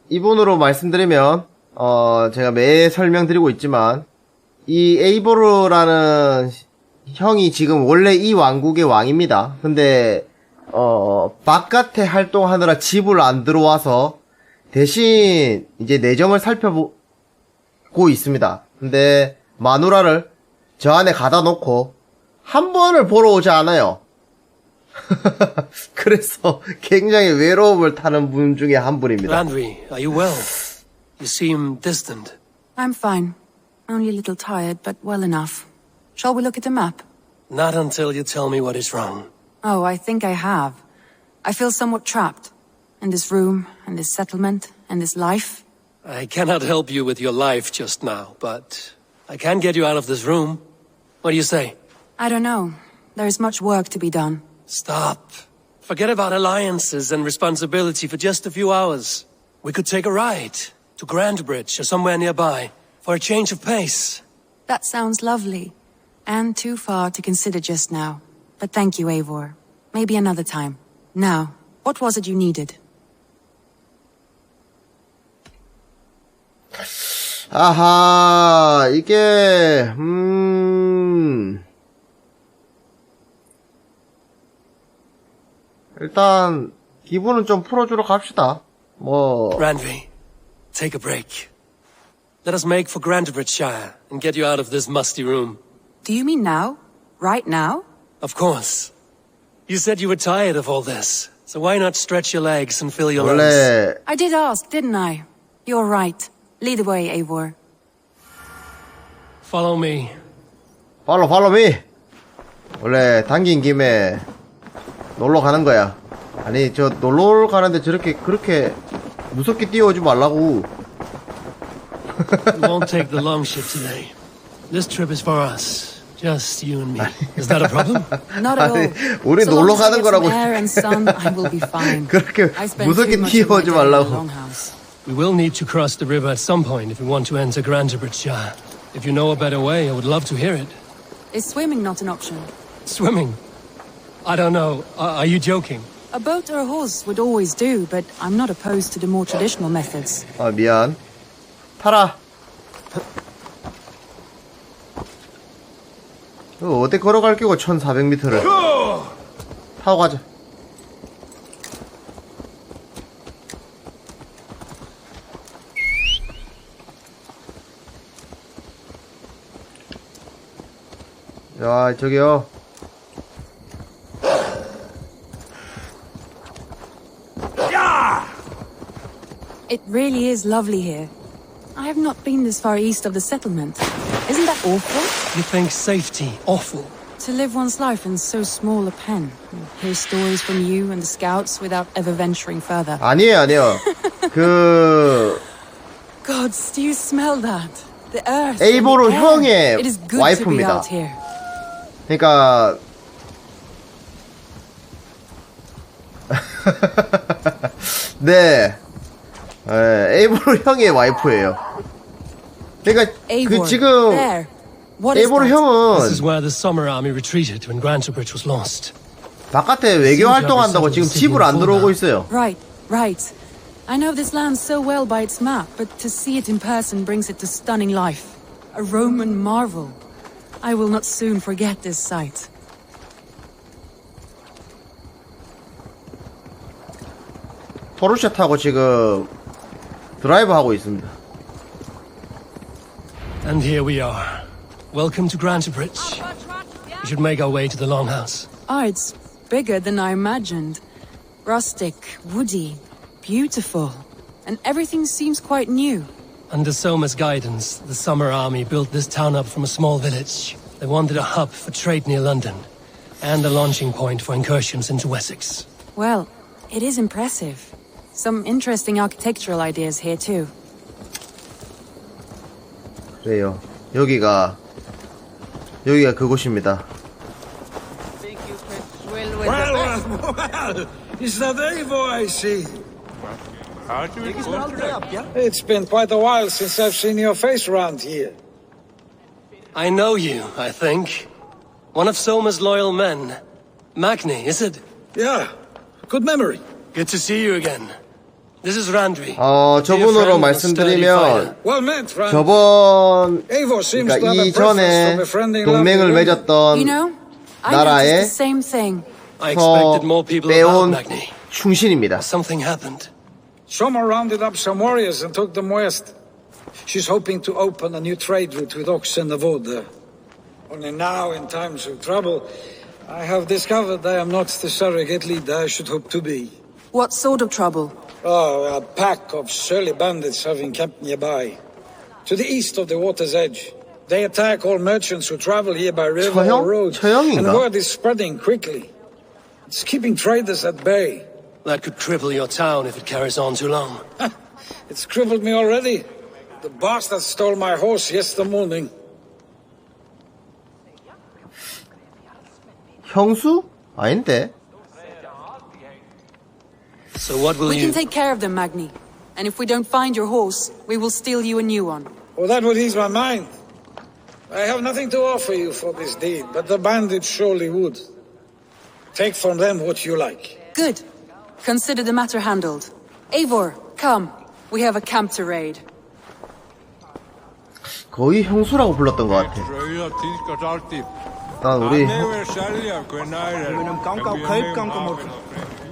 이분으로 말씀드리면, 제가 매 설명드리고 있지만, 이 에이보르라는 형이 지금 원래 이 왕국의 왕입니다. 근데, 바깥에 활동하느라 집을 안 들어와서, 대신, 이제 내정을 살펴보고 있습니다. 근데, 마누라를 저 안에 가다 놓고, 한 번을 보러 오지 않아요. 그래서 굉장히 외로움을 타는 분 중에 한 분입니다. Randvi, are you well? You seem distant. I'm fine. Only a little tired, but well enough. Shall we look at the map? Not until you tell me what is wrong. Oh, I think I have. I feel somewhat trapped. In this room, and this settlement, and this life. I cannot help you with your life just now, but I can get you out of this room. What do you say? I don't know. There is much work to be done. Stop. Forget about alliances and responsibility for just a few hours. We could take a ride to Grandbridge or somewhere nearby for a change of pace. That sounds lovely. And too far to consider just now. But thank you, Eivor. Maybe another time. Now, what was it you needed? 아하, 이게, 일단, 기분은 좀 풀어주러 갑시다. Randvi, take a break. Let us make for Grandbridgeshire and get you out of this musty room. Do you mean now? Right now? Of course. You said you were tired of all this, so why not stretch your legs and fill your lungs? 원래, I did ask, didn't I? You're right. Lead the way, Eivor. Follow me. follow me. 원래, 당긴 김에, 놀러 가는 거야. 아니, 놀러 가는데 그렇게, 무섭게 뛰어오지 말라고. We won't take the long ship today. This trip is for us. Just you and me. Is that a problem? Not at all. 아니, 우리 So 놀러 long as I 가는 get some 거라고. air and sun, I will be fine. 그렇게 I spent 무섭게 too much of my 뛰어오지 day in the 말라고. longhouse. We will need to cross the river at some point if we want to enter Grandbridgeshire. If you know a better way, I would love to hear it. Is swimming not an option? Swimming? I don't know. Are you joking? A boat or a horse would always do, but I'm not opposed to the more traditional methods. 아, 미안. 타라. 어디 걸어갈 끼고 1400m를. 타고 가자. 야, 저기요. It really is lovely here. I have not been this far east of the settlement. Isn't that awful? You think safety awful? To live one's life in so small a pen, and hear stories from you and the scouts without ever venturing further. 아니에요. Gods, do you smell that? The earth. 에이보르 and the air. 형의 It is good to be 와이프입니다. out here. 그러니까 네, 에이보르 형의 와이프예요. 그러니까 Eivor, 지금 there. What is 에이보르 that? 형은 This is where the Summer Army retreated when Grantebridge was lost. 바깥에 외교 활동한다고 지금 집을 안 들어오고 있어요. Right, right. I know this land so well by its map, but to see it in person brings it to stunning life. A Roman marvel. I will not soon forget this sight. 포르쉐 타고 지금 드라이브 하고 있습니다. And here we are. Welcome to Grantebridge. We should make our way to the Longhouse. Ah, it's bigger than I imagined. Rustic, woody, beautiful. And everything seems quite new. Under Soma's guidance, the Summer Army built this town up from a small village. They wanted a hub for trade near London, and a launching point for incursions into Wessex. Well, it is impressive. Some interesting architectural ideas here too. 그래요. 여기가 그곳입니다. Well, it's that Eivor I see. It's been quite a while since I've seen your face around here. I know you, I think. One of Soma's loyal men. Magni, is it? Yeah, good memory. Good to see you again. This is Randvi. 저분으로 말씀드리면 Well met, Rand. 저번 Eivor seems to 그러니까 have a 이전에 preference for befriending 동맹을 lovely women. 맺었던 You know, I 나라의 noticed the same thing. I expected more people about 빼온 Magni. 충신입니다. Something happened. Someone rounded up some warriors and took them west. She's hoping to open a new trade route with Ox and the Voda. Only now, in times of trouble, I have discovered I am not the surrogate leader I should hope to be. What sort of trouble? Oh, a pack of surly bandits have encamped nearby. To the east of the water's edge. They attack all merchants who travel here by river 처형? or road. 처형인가? And word is spreading quickly. It's keeping traders at bay. That could cripple your town if it carries on too long. It's crippled me already. The bastard stole my horse yesterday morning. 형수? 아닌데. So what will We you... can take care of them, Magni. And if we don't find your horse, we will steal you a new one. Oh, that would ease my mind. I have nothing to offer you for this deed, but the bandits surely would. Take from them what you like. Good. Consider the matter handled. Eivor, come. We have a camp to raid. 거의 형수라고 불렀던 것 같아. Rauða tíðkast alltið. 일단 우리 Hann hefur selja hvenær Við munum ganga á kaupgang á morgun.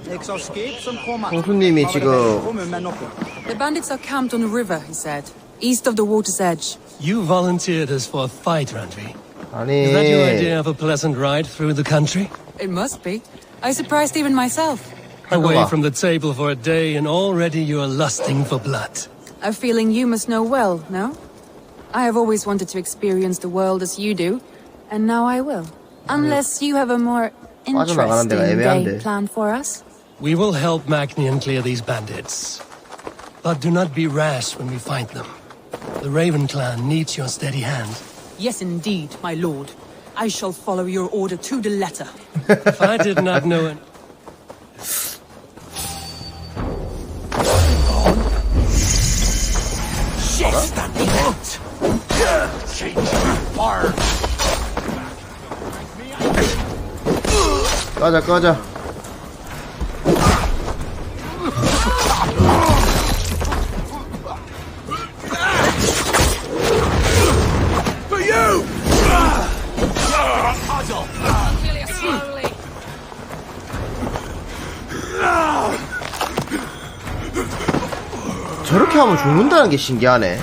Ég sá skip sem koma. 형수님이 지금 Komum með nokkuð. The bandits are camped on a river, he said, east of the water's edge. You volunteered us for a fight, Randvi. Is that your 아니 idea of a pleasant ride through the country? It must be. I surprised even myself. Away 잠깐만. from the table for a day and already you are lusting for blood. A feeling you must know well, no? I have always wanted to experience the world as you do, and now I will. Unless you have a more 빠져나가는 데가 interesting 애매한데. day planned for us. We will help Magnian clear these bandits. But do not be rash when we fight them. The Raven clan needs your steady hand. Yes, indeed, my lord. I shall follow your order to the letter. If I did not know it... 꺼져 꺼져. 저렇게 하면 죽는다는 게 신기하네.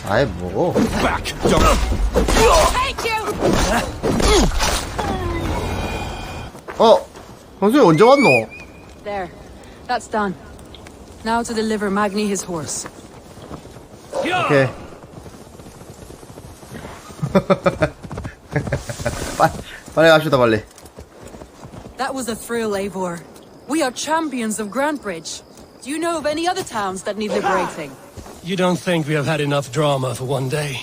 아이 뭐. 형수님 언제 왔노? There. That's done. Now to deliver Magni his horse. 오케이. 빨리 갑시다 빨리. That was a thrill, Eivor. We are champions of Grantbridge. Do you know of any other towns that need liberating? You don't think we have had enough drama for one day?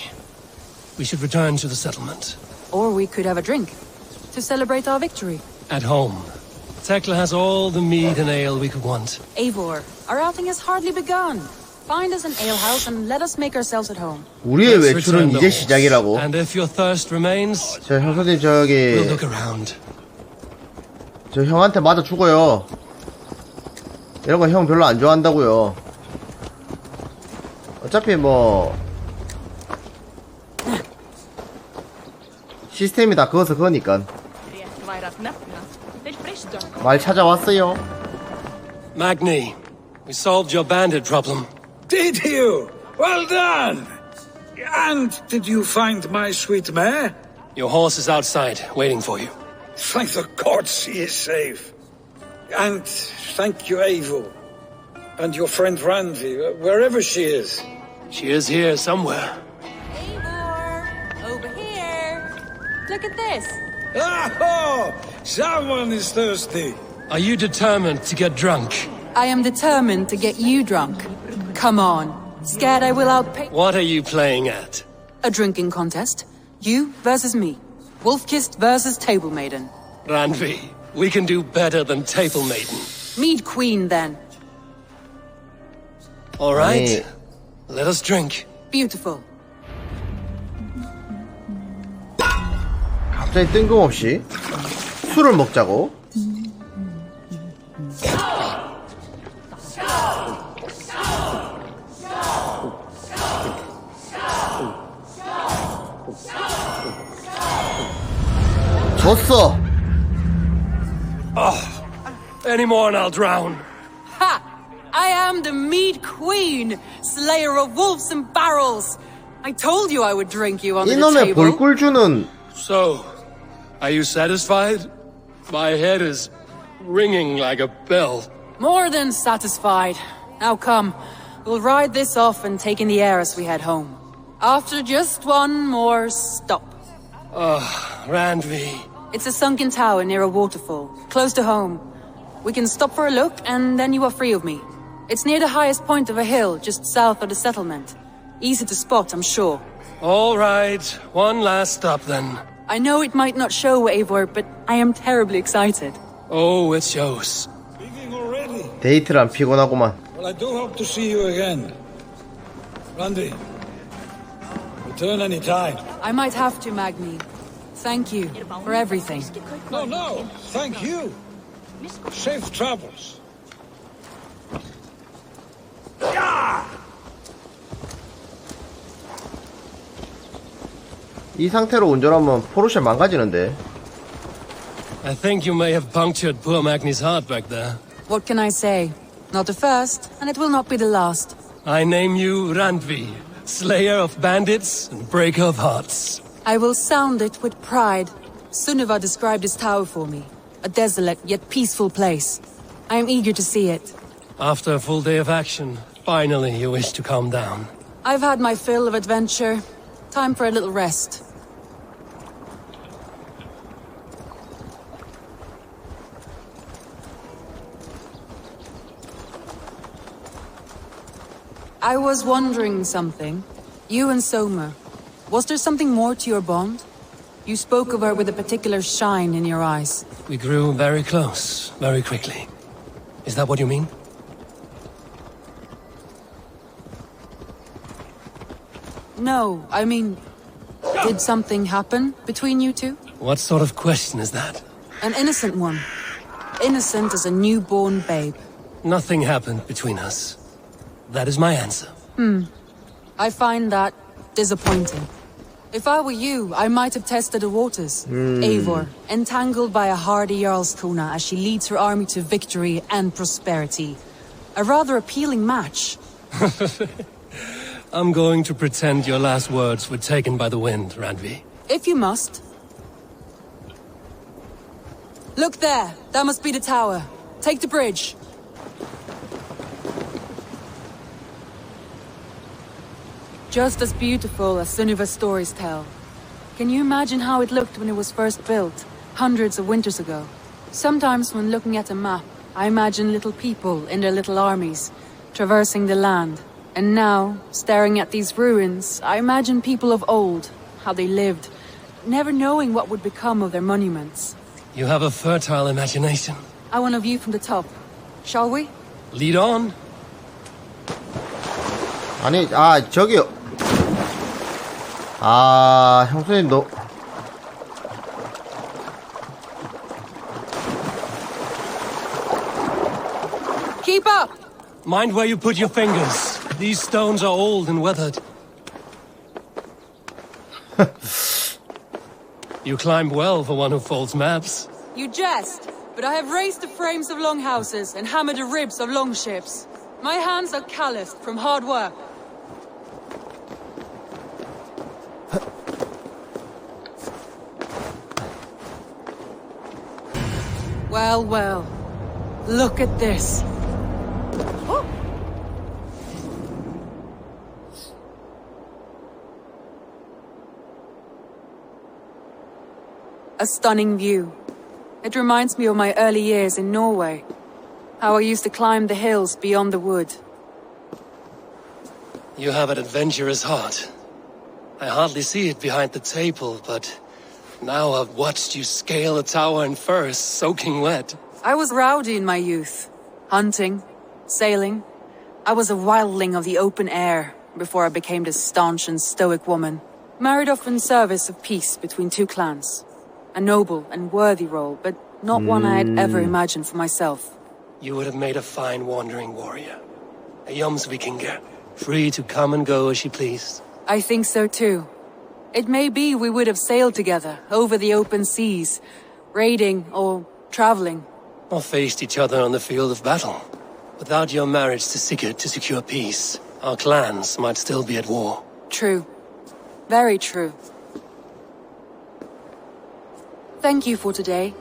We should return to the settlement. Or we could have a drink to celebrate our victory. At home. Tekla has all the mead and ale we could want. Eivor, our outing has hardly begun. Find us an alehouse and let us make ourselves at home. 우리의 Let's 외출은 return the 이제 horse. 시작이라고. And if your thirst remains, 저 형수님 we'll look around. 저 형한테 맞아 죽어요. 이런 거 형 별로 안 좋아한다고요. 어차피 뭐 시스템이 다 그어서 그거니까. 말 찾아왔어요. Magni, we solved your bandit problem. Did you? Well done! And did you find my sweet mare? Your horse is outside, waiting for you. Thank the gods he is safe. And thank you, Eivor. And your friend Randvi, wherever she is. She is here somewhere. Eivor, over here. Look at this. Oh, someone is thirsty. Are you determined to get drunk? I am determined to get you drunk. Come on. Scared I will outpay... What are you playing at? A drinking contest. You versus me. Wolf-kissed versus Table Maiden. Randvi, we can do better than Table Maiden. Mead Queen, then. All right, 아니, let us drink. Beautiful. 갑자기 뜬금없이 술을 먹자고. 졌어. Any more and I'll drown. Ha! I am the Mead Queen, slayer of wolves and barrels. I told you I would drink you under the 이놈의 table. 볼꿀주는 So, are you satisfied? My head is ringing like a bell. More than satisfied. Now come, we'll ride this off and take in the air as we head home. After just one more stop. Randvi. It's a sunken tower near a waterfall, close to home. We can stop for a look, and then you are free of me. It's near the highest point of a hill, just south of the settlement. Easy to spot, I'm sure. All right, one last stop then. I know it might not show, Eivor, but I am terribly excited. Oh, it shows. Speaking already. 데이트란 피곤하구만. Well, I do hope to see you again. Randy, return any time. I might have to, Magni. Thank you for everything. No, thank you. Safe travels. 이 상태로 운전하면 포르쉐 망가지는데. I think you may have punctured poor Magni's heart back there. What can I say? Not the first, and it will not be the last. I name you Randvi, slayer of bandits and breaker of hearts. I will sound it with pride. Sunniva described this tower for me. A desolate yet peaceful place. I am eager to see it. After a full day of action, finally you wish to calm down. I've had my fill of adventure. Time for a little rest. I was wondering something. You and Soma. Was there something more to your bond? You spoke of her with a particular shine in your eyes. We grew very close, very quickly. Is that what you mean? No, I mean... Did something happen between you two? What sort of question is that? An innocent one. Innocent as a newborn babe. Nothing happened between us. That is my answer. I find that disappointing. If I were you, I might have tested the waters. Eivor, entangled by a hardy Jarlskona as she leads her army to victory and prosperity. A rather appealing match. I'm going to pretend your last words were taken by the wind, Randvi. If you must. Look there! That must be the tower. Take the bridge. Just as beautiful as Sunniva's stories tell. Can you imagine how it looked when it was first built, hundreds of winters ago? Sometimes when looking at a map, I imagine little people in their little armies, traversing the land. And now, staring at these ruins, I imagine people of old, how they lived, never knowing what would become of their monuments. You have a fertile imagination. I want a view from the top. Shall we? Lead on. 아니, 저기요. 형수님, 너. Keep up! Mind where you put your fingers. These stones are old and weathered. You climb well for one who folds maps. You jest, but I have raised the frames of longhouses and hammered the ribs of longships. My hands are calloused from hard work. Well, well. Look at this. A stunning view. It reminds me of my early years in Norway. How I used to climb the hills beyond the wood. You have an adventurous heart. I hardly see it behind the table, but now I've watched you scale a tower in furs, soaking wet. I was rowdy in my youth. Hunting, sailing. I was a wildling of the open air before I became this staunch and stoic woman. Married off in service of peace between two clans. A noble and worthy role, but not one I had ever imagined for myself. You would have made a fine wandering warrior. A Jomsvikinger, free to come and go as she pleased. I think so too. It may be we would have sailed together, over the open seas, raiding or traveling. Or faced each other on the field of battle. Without your marriage to Sigurd to secure peace, our clans might still be at war. True. Very true. Thank you for today.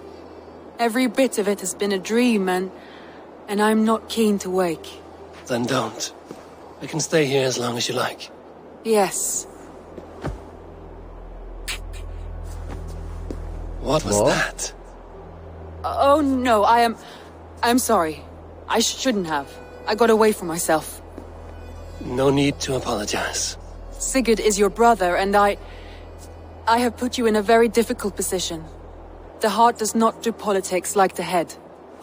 Every bit of it has been a dream, and I'm not keen to wake. Then don't. We can stay here as long as you like. Yes. What was What? that? Oh no, I'm sorry. I shouldn't have. I got away from myself. No need to apologize. Sigurd is your brother, and I have put you in a very difficult position. The heart does not do politics like the head.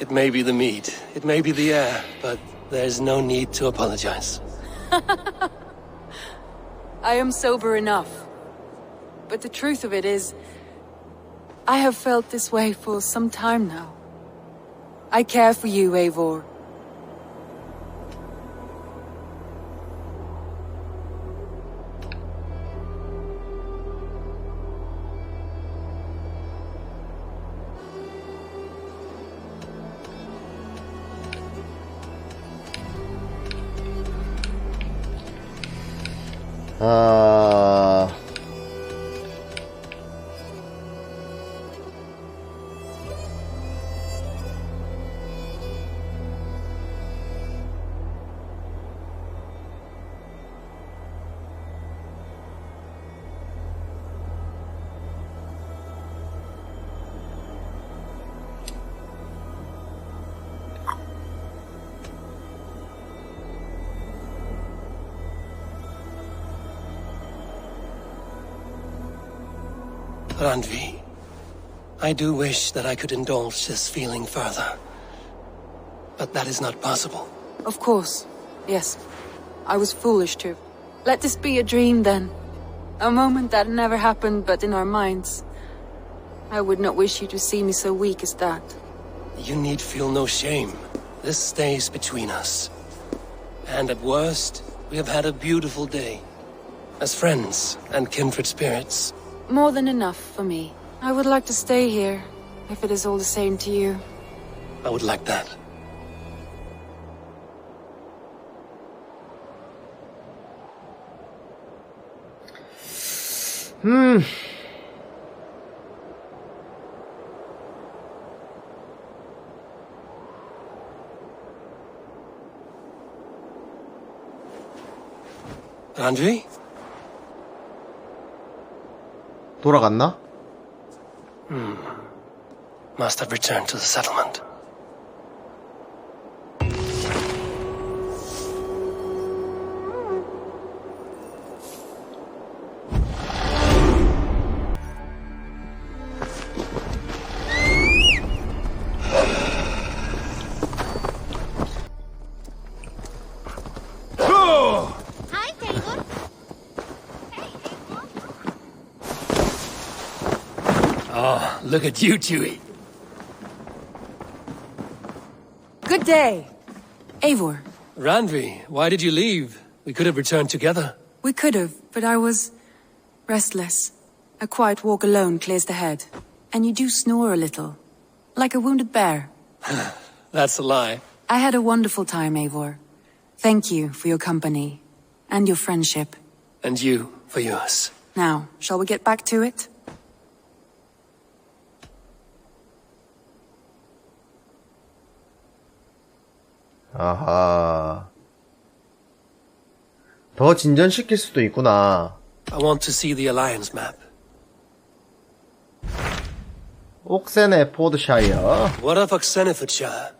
It may be the meat, it may be the air, but there's no need to apologize. I am sober enough. But the truth of it is, I have felt this way for some time now. I care for you, Eivor. 아... Randvi, I do wish that I could indulge this feeling further. But that is not possible. Of course. Yes. I was foolish to. Let this be a dream, then. A moment that never happened but in our minds. I would not wish you to see me so weak as that. You need feel no shame. This stays between us. And at worst, we have had a beautiful day. As friends and kindred spirits. More than enough for me. I would like to stay here, if it is all the same to you. I would like that. Randvi? 돌아갔나? Must have returned to the settlement. Hi, Taylor. Oh, look at you, Chewie. Good day. Eivor. Randvi, why did you leave? We could have returned together. We could have, but I was restless. A quiet walk alone clears the head. And you do snore a little. Like a wounded bear. That's a lie. I had a wonderful time, Eivor. Thank you for your company. And your friendship. And you for yours. Now, shall we get back to it? 아하. 더 진전시킬 수도 있구나. I want to see the Alliance map. 옥센의 포드샤이어. What of Oxenfordshire?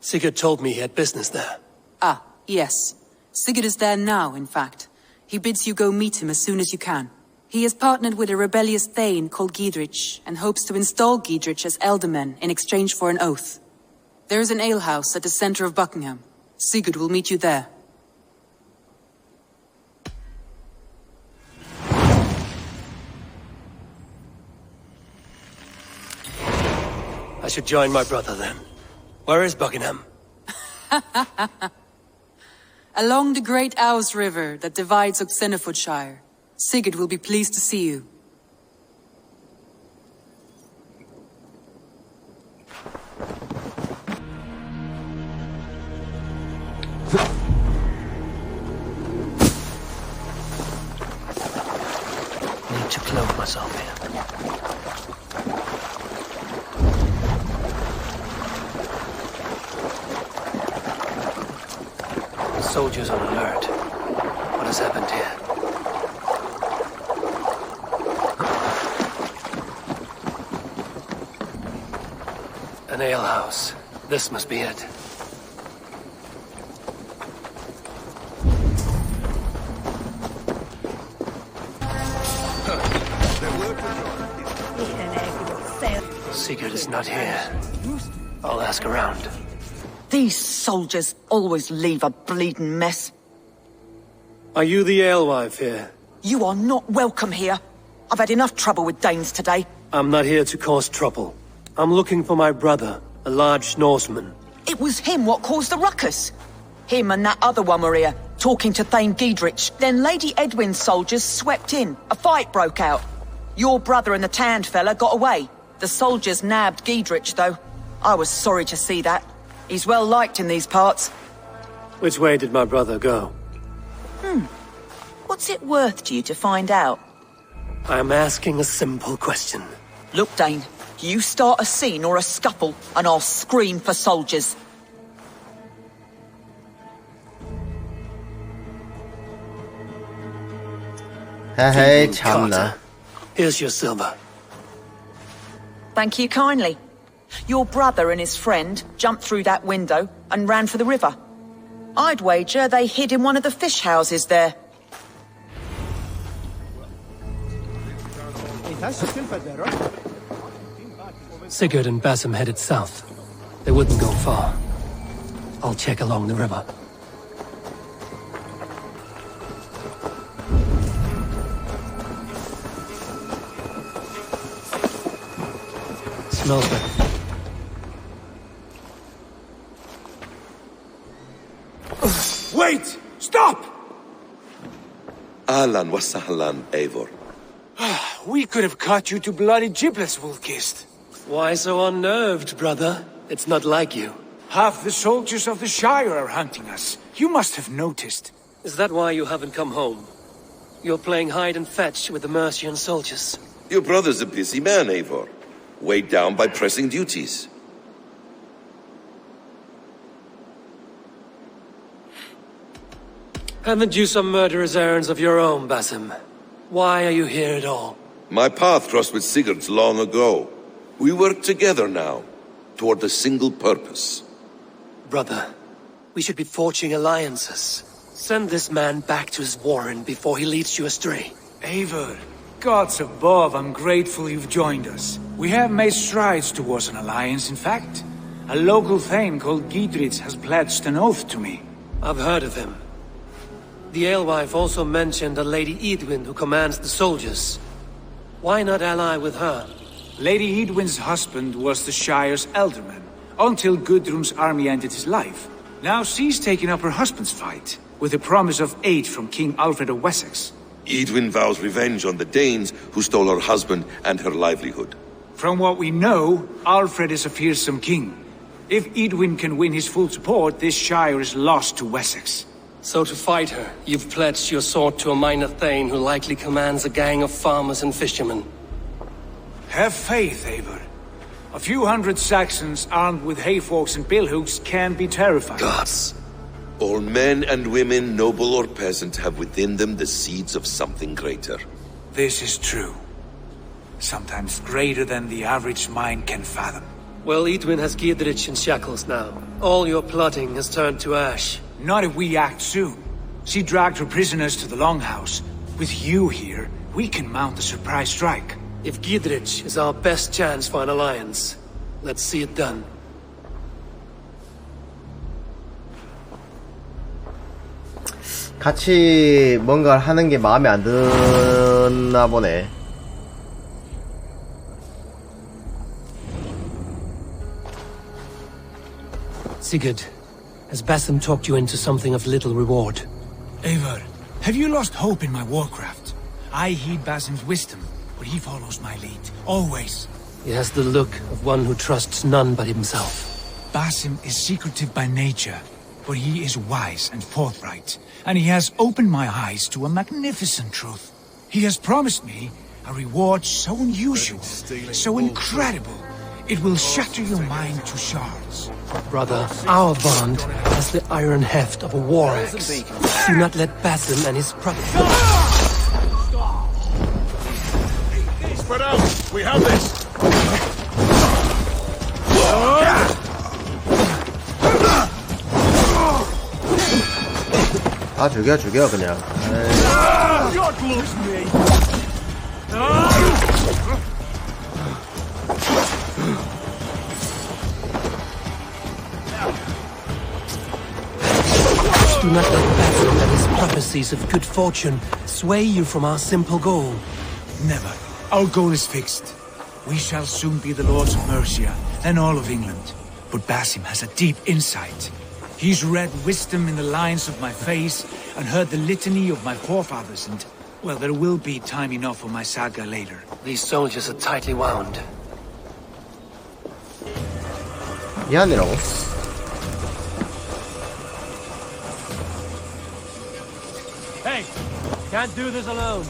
Sigurd told me he had business there. Ah, yes. Sigurd is there now, in fact. He bids you go meet him as soon as you can. He has partnered with a rebellious Thane called Giedrich, and hopes to install Giedrich as Elderman in exchange for an oath. There is an alehouse at the center of Buckingham. Sigurd will meet you there. I should join my brother then. Where is Buckingham? Along the great Ouse River that divides Oxenfordshire. Sigurd will be pleased to see you. myself here. Soldiers on alert. What has happened here? An alehouse. This must be it. Sigurd is not here. I'll ask around. These soldiers always leave a bleeding mess. Are you the alewife here? You are not welcome here. I've had enough trouble with Danes today. I'm not here to cause trouble. I'm looking for my brother, a large Norseman. It was him what caused the ruckus. Him and that other one were here, talking to Thane Giedrich. Then Lady Edwin's soldiers swept in. A fight broke out. Your brother and the tanned fella got away. The soldiers nabbed Giedrich, though. I was sorry to see that. He's well liked in these parts. Which way did my brother go? What's it worth to you to find out? I'm asking a simple question. Look, Dane, you start a scene or a scuffle, and I'll scream for soldiers. 헤헤이 Carter, 참나. here's your silver. Thank you kindly. Your brother and his friend jumped through that window and ran for the river. I'd wager they hid in one of the fish houses there. Sigurd and Basim headed south. They wouldn't go far. I'll check along the river. Smells good. Wait! Stop! Ahlan wa sahlan, Eivor. We could have cut you to bloody giblets, Wolfkist. Why so unnerved, brother? It's not like you. Half the soldiers of the Shire are hunting us. You must have noticed. Is that why you haven't come home? You're playing hide and fetch with the Mercian soldiers. Your brother's a busy man, Eivor. Weighed down by pressing duties. Haven't you some murderous errands of your own, Basim? Why are you here at all? My path crossed with Sigurd's long ago. We work together now, toward a single purpose. Brother, we should be forging alliances. Send this man back to his warren before he leads you astray. Eivor, gods above, I'm grateful you've joined us. We have made strides towards an alliance, in fact. A local thane called Giedrich has pledged an oath to me. I've heard of him. The alewife also mentioned a Lady Edwin who commands the soldiers. Why not ally with her? Lady Edwin's husband was the Shire's elderman, until Gudrun's army ended his life. Now she's taken up her husband's fight, with the promise of aid from King Alfred of Wessex. Edwin vows revenge on the Danes who stole her husband and her livelihood. From what we know, Alfred is a fearsome king. If Edwin can win his full support, this Shire is lost to Wessex. So to fight her, you've pledged your sword to a minor thane who likely commands a gang of farmers and fishermen. Have faith, Eivor. A few hundred Saxons armed with hayforks and billhooks can be terrifying. Gods. All men and women, noble or peasant, have within them the seeds of something greater. This is true. Sometimes greater than the average mind can fathom. Well, Edwin has Giedrich in shackles now. All your plotting has turned to ash. Not if we act soon. She dragged her prisoners to the Longhouse. With you here, we can mount a surprise strike. If Giedrich is our best chance for an alliance, let's see it done. 같이 뭔가를 하는 게 마음에 안 드나 보네. Sigurd, has Basim talked you into something of little reward? Eivor, have you lost hope in my warcraft? I heed Basim's wisdom, but he follows my lead, always. He has the look of one who trusts none but himself. Basim is secretive by nature, but he is wise and forthright, and he has opened my eyes to a magnificent truth. He has promised me A reward so unusual, so incredible, it will shatter your mind to shards. Brother, our bond has the iron heft of a war axe. Do not let Basim and his Spread out! We have this! 아, 죽여, 그냥. God loves me! Do not let Basim and his prophecies of good fortune sway you from our simple goal. Never. Our goal is fixed. We shall soon be the lords of Mercia, then all of England. But Basim has a deep insight. He's read wisdom in the lines of my face and heard the litany of my forefathers, and, well, there will be time enough for my saga later. These soldiers are tightly wound. 미안해라고. Hey! Can't do this alone.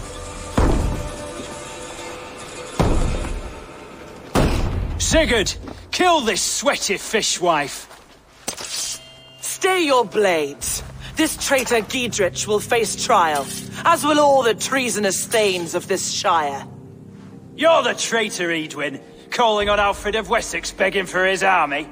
Sigurd! Kill this sweaty fishwife! Stay your blades. This traitor Giedrich will face trial, as will all the treasonous thanes of this shire. You're the traitor, Edwin, calling on Alfred of Wessex begging for his army.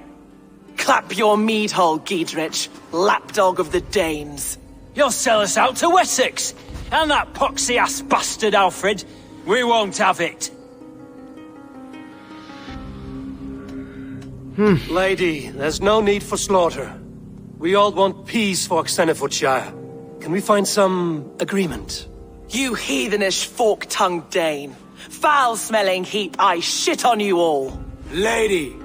Clap your mead hole, Giedrich, lapdog of the Danes. You'll sell us out to Wessex, and that poxy-ass bastard Alfred. We won't have it. Lady, there's no need for slaughter. We all want peace for Xenofordshire. Can we find some agreement? You heathenish fork-tongued Dane. Foul-smelling heap, I shit on you all. Lady,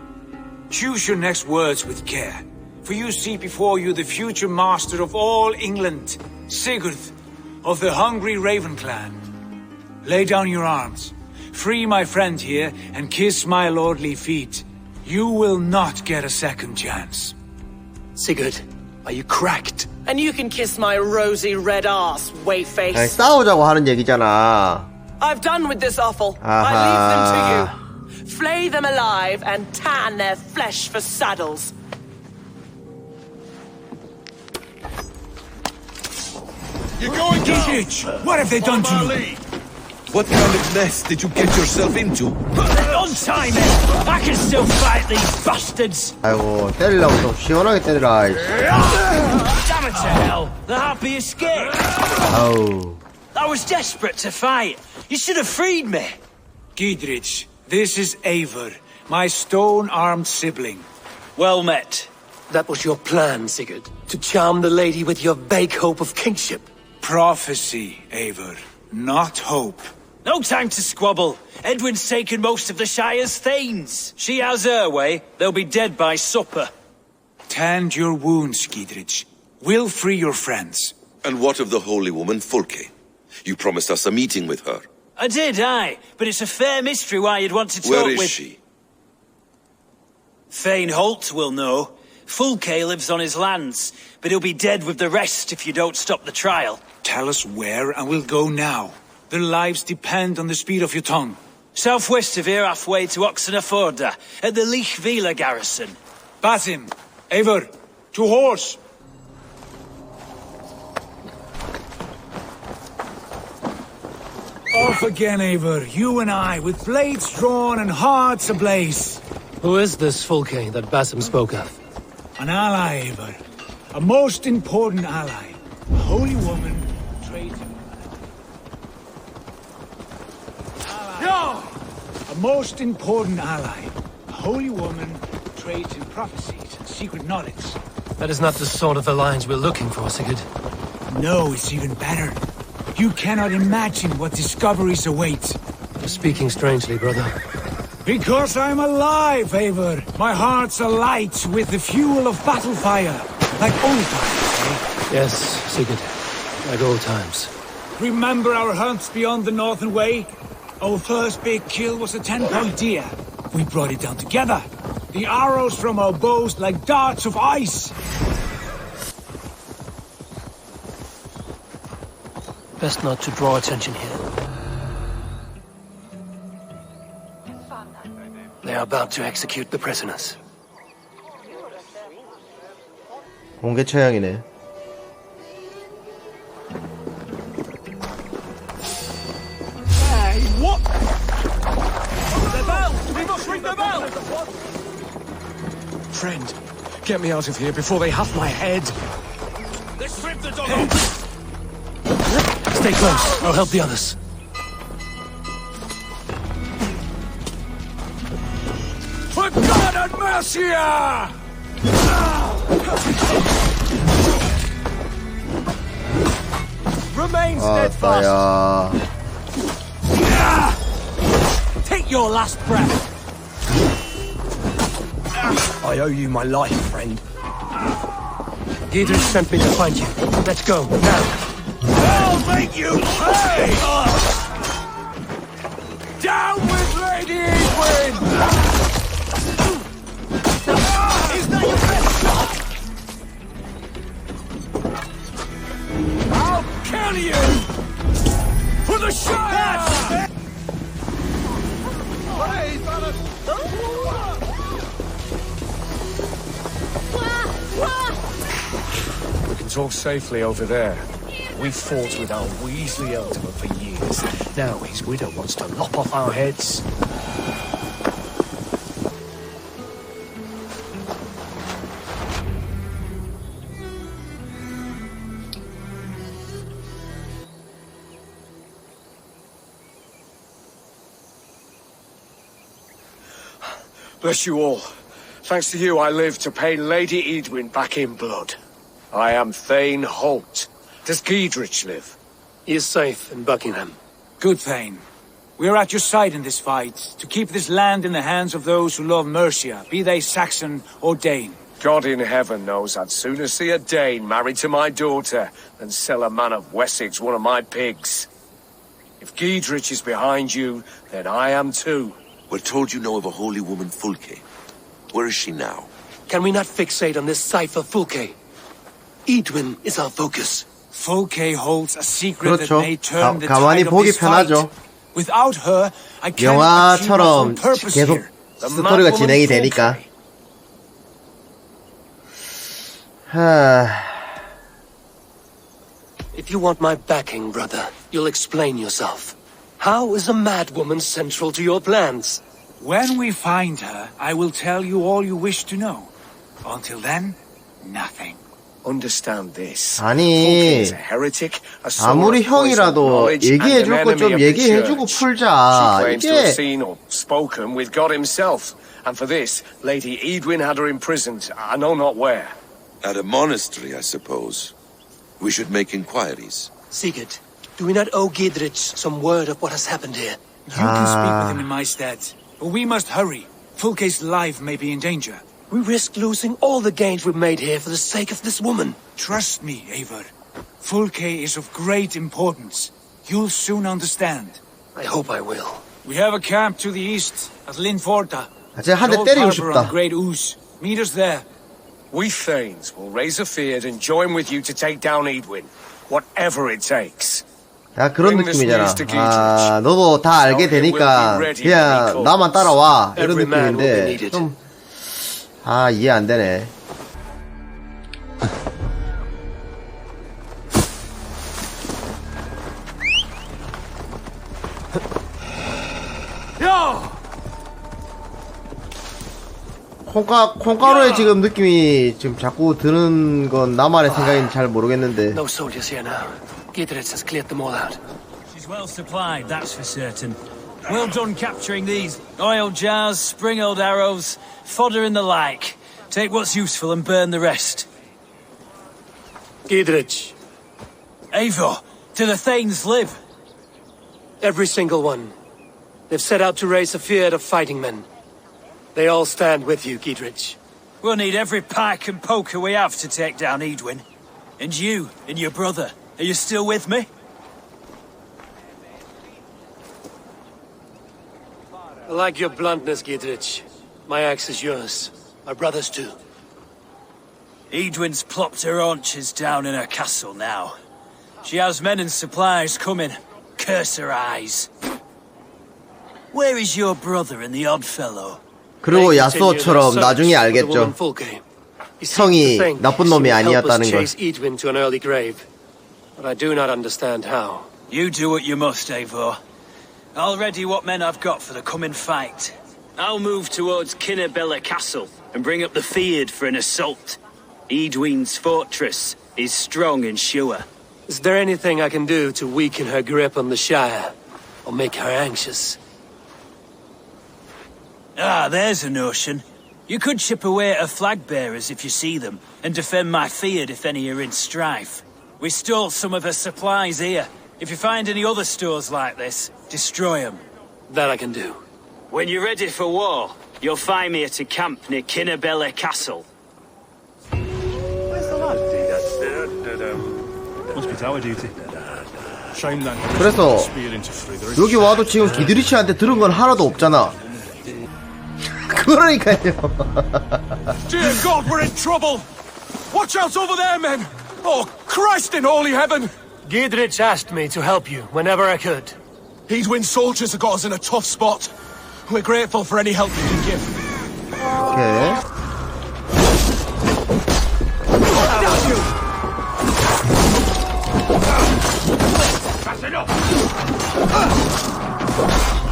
choose your next words with care, for you see before you the future master of all England, Sigurd, of the hungry Raven clan. Lay down your arms, free my friend here, and kiss my lordly feet. You will not get a second chance. Sigurd, are you cracked? And you can kiss my rosy red ass, 아니, wayface. 싸우자고 하는 얘기잖아. I've done with this offal. I leave them to you. Flay them alive and tan their flesh for saddles. You're going down! Giedrich, what have they done to you? What kind of mess did you get yourself into? Untie me! I can still fight these bastards! 아이고, 때리려고 좀 시원하게 때리라. Damn it to hell! The happy escape! 아우. I was desperate to fight. You should have freed me. Giedrich, this is Eivor, my stone-armed sibling. Well met. That was your plan, Sigurd. To charm the lady with your vague hope of kingship. Prophecy, Eivor, not hope. No time to squabble. Edwin's taken most of the Shire's thanes. She has her way. They'll be dead by supper. Tend your wounds, Giedrich. We'll free your friends. And what of the holy woman Fulke? You promised us a meeting with her. I did, aye. But it's a fair mystery why you'd want to talk Where is with... she? Thane Holt will know. Fulke lives on his lands, but he'll be dead with the rest if you don't stop the trial. Tell us where, and we'll go now. Their lives depend on the speed of your tongue. Southwest of here, halfway to Oxenaforda, at the Lichvila garrison. Basim, Eivor, to horse! Off again, Eivor, you and I, with blades drawn and hearts ablaze. Who is this Fulke that Basim spoke of? An ally, Eivor. A most important ally. A holy woman, traitor. A most important ally. A holy woman, trade in prophecies and secret knowledge. That is not the sort of alliance we're looking for, Sigurd. No, it's even better. You cannot imagine what discoveries await. You're speaking strangely, brother. Because I'm alive, Eivor. My heart's alight with the fuel of battle fire. Like old times, eh? Yes, Sigurd. Like old times. Remember our hunts beyond the Northern Way? Our first big kill was a 10-point deer. We brought it down together. The arrows from our bows like darts of ice. Best not to draw attention here. They are about to execute the prisoners. 공개 처형이네. Hey, what? The bell! We must ring the bell! Friend, get me out of here before they have my head. Let's rip the dog off! Stay close. I'll help the others. For God and mercy! Remain steadfast! 아따야. Take your last breath! I owe you my life, friend. Giedrich sent me to find you. Let's go, now. I'll make you pay! Down with Lady Edwin! Is that your best shot? I'll kill you! For the Shire! We can talk safely over there. We fought with our Weasley Elderman for years. Now his widow wants to lop off our heads. Bless you all. Thanks to you, I live to pay Lady Edwin back in blood. I am Thane Holt. Does Giedrich live? He is safe in Buckingham. Good, Thane. We are at your side in this fight, to keep this land in the hands of those who love Mercia, be they Saxon or Dane. God in heaven knows I'd sooner see a Dane married to my daughter than sell a man of Wessex one of my pigs. If Giedrich is behind you, then I am too. We're told you know of a holy woman, Fulke. Where is she now? Can we not fixate on this cipher, Fulke? Edwin is our focus. Fulke holds a secret that 그렇죠. may turn the 가만히 tide of 보기 this fight. 편하죠. Without her, I cannot achieve my full 영화처럼 purpose 계속 here. 스토리가 진행이 되니까. If you want my backing, brother, you'll explain yourself. How is a mad woman central to your plans? When we find her, I will tell you all you wish to know. Until then, nothing. Understand this. 아니, is a heretic, a 아무리 형이라도 얘기해줄 거 좀 얘기해주고 She 풀자. claims to have 이게 seen or spoken with God himself. And for this, Lady Edwin had her imprisoned, I know not where. At a monastery, I suppose. We should make inquiries. Sigurd, do we not owe Giedrich some word of what has happened here? You can speak with him in my stead. But we must hurry. Fulke's life may be in danger. We risk losing all the gains we've made here for the sake of this woman. Trust me, Eivor. Fulke is of great importance. You'll soon understand. I hope I will. We have a camp to the east, at Linforta. 제가 한 대 Old 때리고 harbor on 싶다. Great Ooze. Meet us there. We Thanes will raise a fear and join with you to take down Edwin. Whatever it takes. 야, 그런 느낌이잖아. 아, 너도 다 알게 되니까 그냥 나만 따라와. 이런 느낌인데 좀 이해 안 되네. 콩가루에 지금 느낌이 지금 자꾸 드는 건 나만의 생각인지 잘 모르겠는데. No soldiers here now. Giedrich has cleared them all out. She's well supplied, that's for certain. Well done capturing these. Oil jars, spring-oiled arrows, fodder and the like. Take what's useful and burn the rest. Giedrich. Eivor, do the Thanes live? Every single one. They've set out to raise a fear of fighting men. They all stand with you, Giedrich. We'll need every pike and poker we have to take down Edwin. And you, and your brother, are you still with me? I like your bluntness, Giedrich. My axe is yours. My brother's too. Edwin's plopped her haunches down in her castle now. She has men and supplies coming. Curse her eyes. Where is your brother and the odd fellow? 그리고 야스오처럼 나중에 알겠죠. 형이 나쁜 놈이 아니었다는 걸. Edwin to an early grave, but I do not understand how. You do what you must, Eivor. I'll ready what men I've got for the coming fight. I'll move towards Kinnabella Castle and bring up the Fyrd for an assault. Edwin's fortress is strong and sure. Is there anything I can do to weaken her grip on the Shire, or make her anxious? Ah, there's a notion. You could chip away at her flag bearers if you see them, and defend my Fyrd if any are in strife. We stole some of her supplies here. If you find any other stores like this, destroy them. That I can do. When you're ready for war, you'll find me at a camp near Kinnabella Castle. Must be tower duty. Shame that. 그래서 여기 와도 지금 기드리치한테 들은 건 하나도 없잖아. 그러니까요. Dear God, we're in trouble! Watch out over there, men! Oh, Christ in holy heaven! Giedrich asked me to help you whenever I could. Edwin's soldiers have got us in a tough spot. We're grateful for any help you can give. 오케이.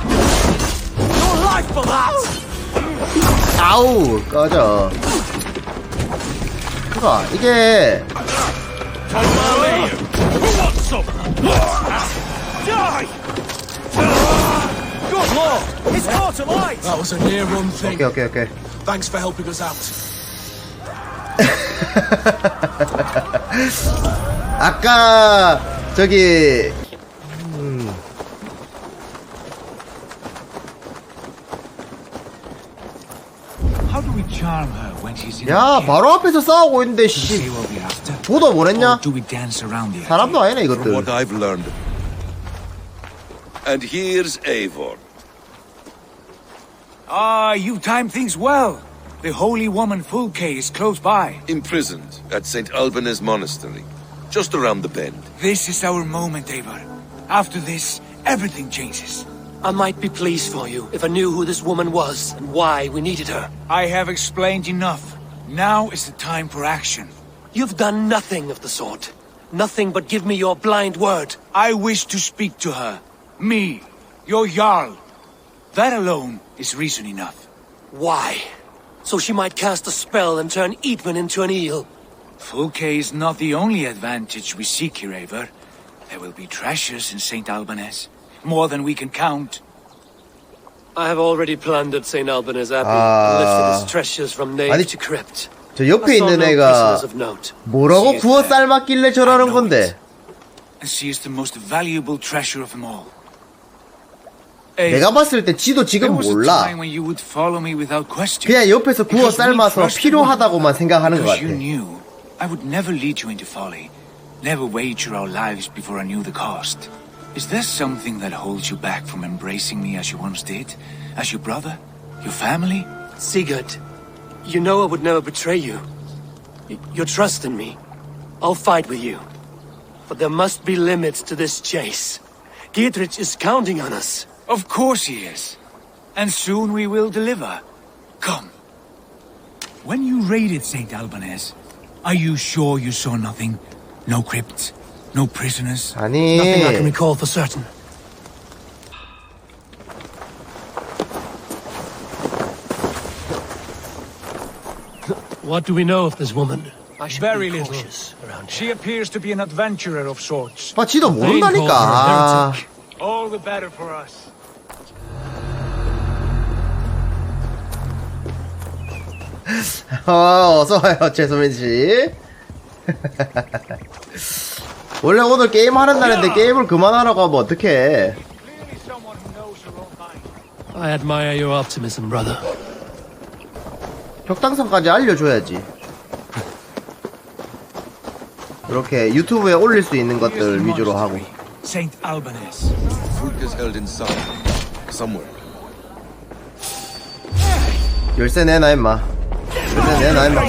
Your life for that! 아우 꺼져. 그니까 이게 Good lord! It's caught alight! That was a near run thing. 오케이. Thanks for helping us out. 아까 저기 How do we charm her when she's in 야 the 바로 앞에서 싸우고 있는데 Say 씨 what we're after? 보다 뭐랬냐? Or do we dance around the 사람도 아니네 From 이것들. what I've learned. And here's Eivor. Ah, you timed things well. The holy woman Fulke is close by. Imprisoned at St. Alban's Monastery. Just around the bend. This is our moment, Eivor. After this, everything changes. I might be pleased for you if I knew who this woman was and why we needed her. I have explained enough. Now is the time for action. You've done nothing of the sort. Nothing but give me your blind word. I wish to speak to her. Me, your Jarl. That alone is reason enough. Why? So she might cast a spell and turn Edwin into an eel. Fulke is not the only advantage we seek here, Eivor. There will be treasures in St. Albanese. More than we can count. I have already plundered St. Albanese Abbey and lifted its treasures from nave 아니, to crypt. 저 옆에 I saw 있는 no 애가 prisoners of note. 뭐라고 구워 삶았길래 저러는 건데? And she is the most valuable treasure of them all. 내가 봤을 때 지도 지금 There was a 몰라. time when you would follow me without question. 그냥 옆에서 구워 Because we 삶아서 trusted 필요하다고만 생각하는 것 Because 같아. you knew I would never lead you into folly. Never wager our lives before I knew the cost. Is there something that holds you back from embracing me as you once did? As your brother? Your family? Sigurd, you know I would never betray you. Your trust in me. I'll fight with you. But there must be limits to this chase. Giedrich is counting on us. Of course he is. And soon we will deliver. Come. When you raided St. Albanese, are you sure you saw nothing? No crypts? No prisoners? 아니. Nothing I can recall for certain. What do we know of this woman? I should Very be little. cautious around She here. appears to be an adventurer of sorts. 아, 지도 모른다니까. 아. All the better for us. 어서와요, 최소민 씨. 원래 오늘 게임 하는 날인데 게임을 그만하라고 하면 어떡해. I admire your optimism, brother. 벽당선까지 알려줘야지. 이렇게 유튜브에 올릴 수 있는 것들 위주로 하고. St. Albanese. Fruit is held inside. Somewhere. 열쇠 내놔 임마. 열쇠 내놔 임마.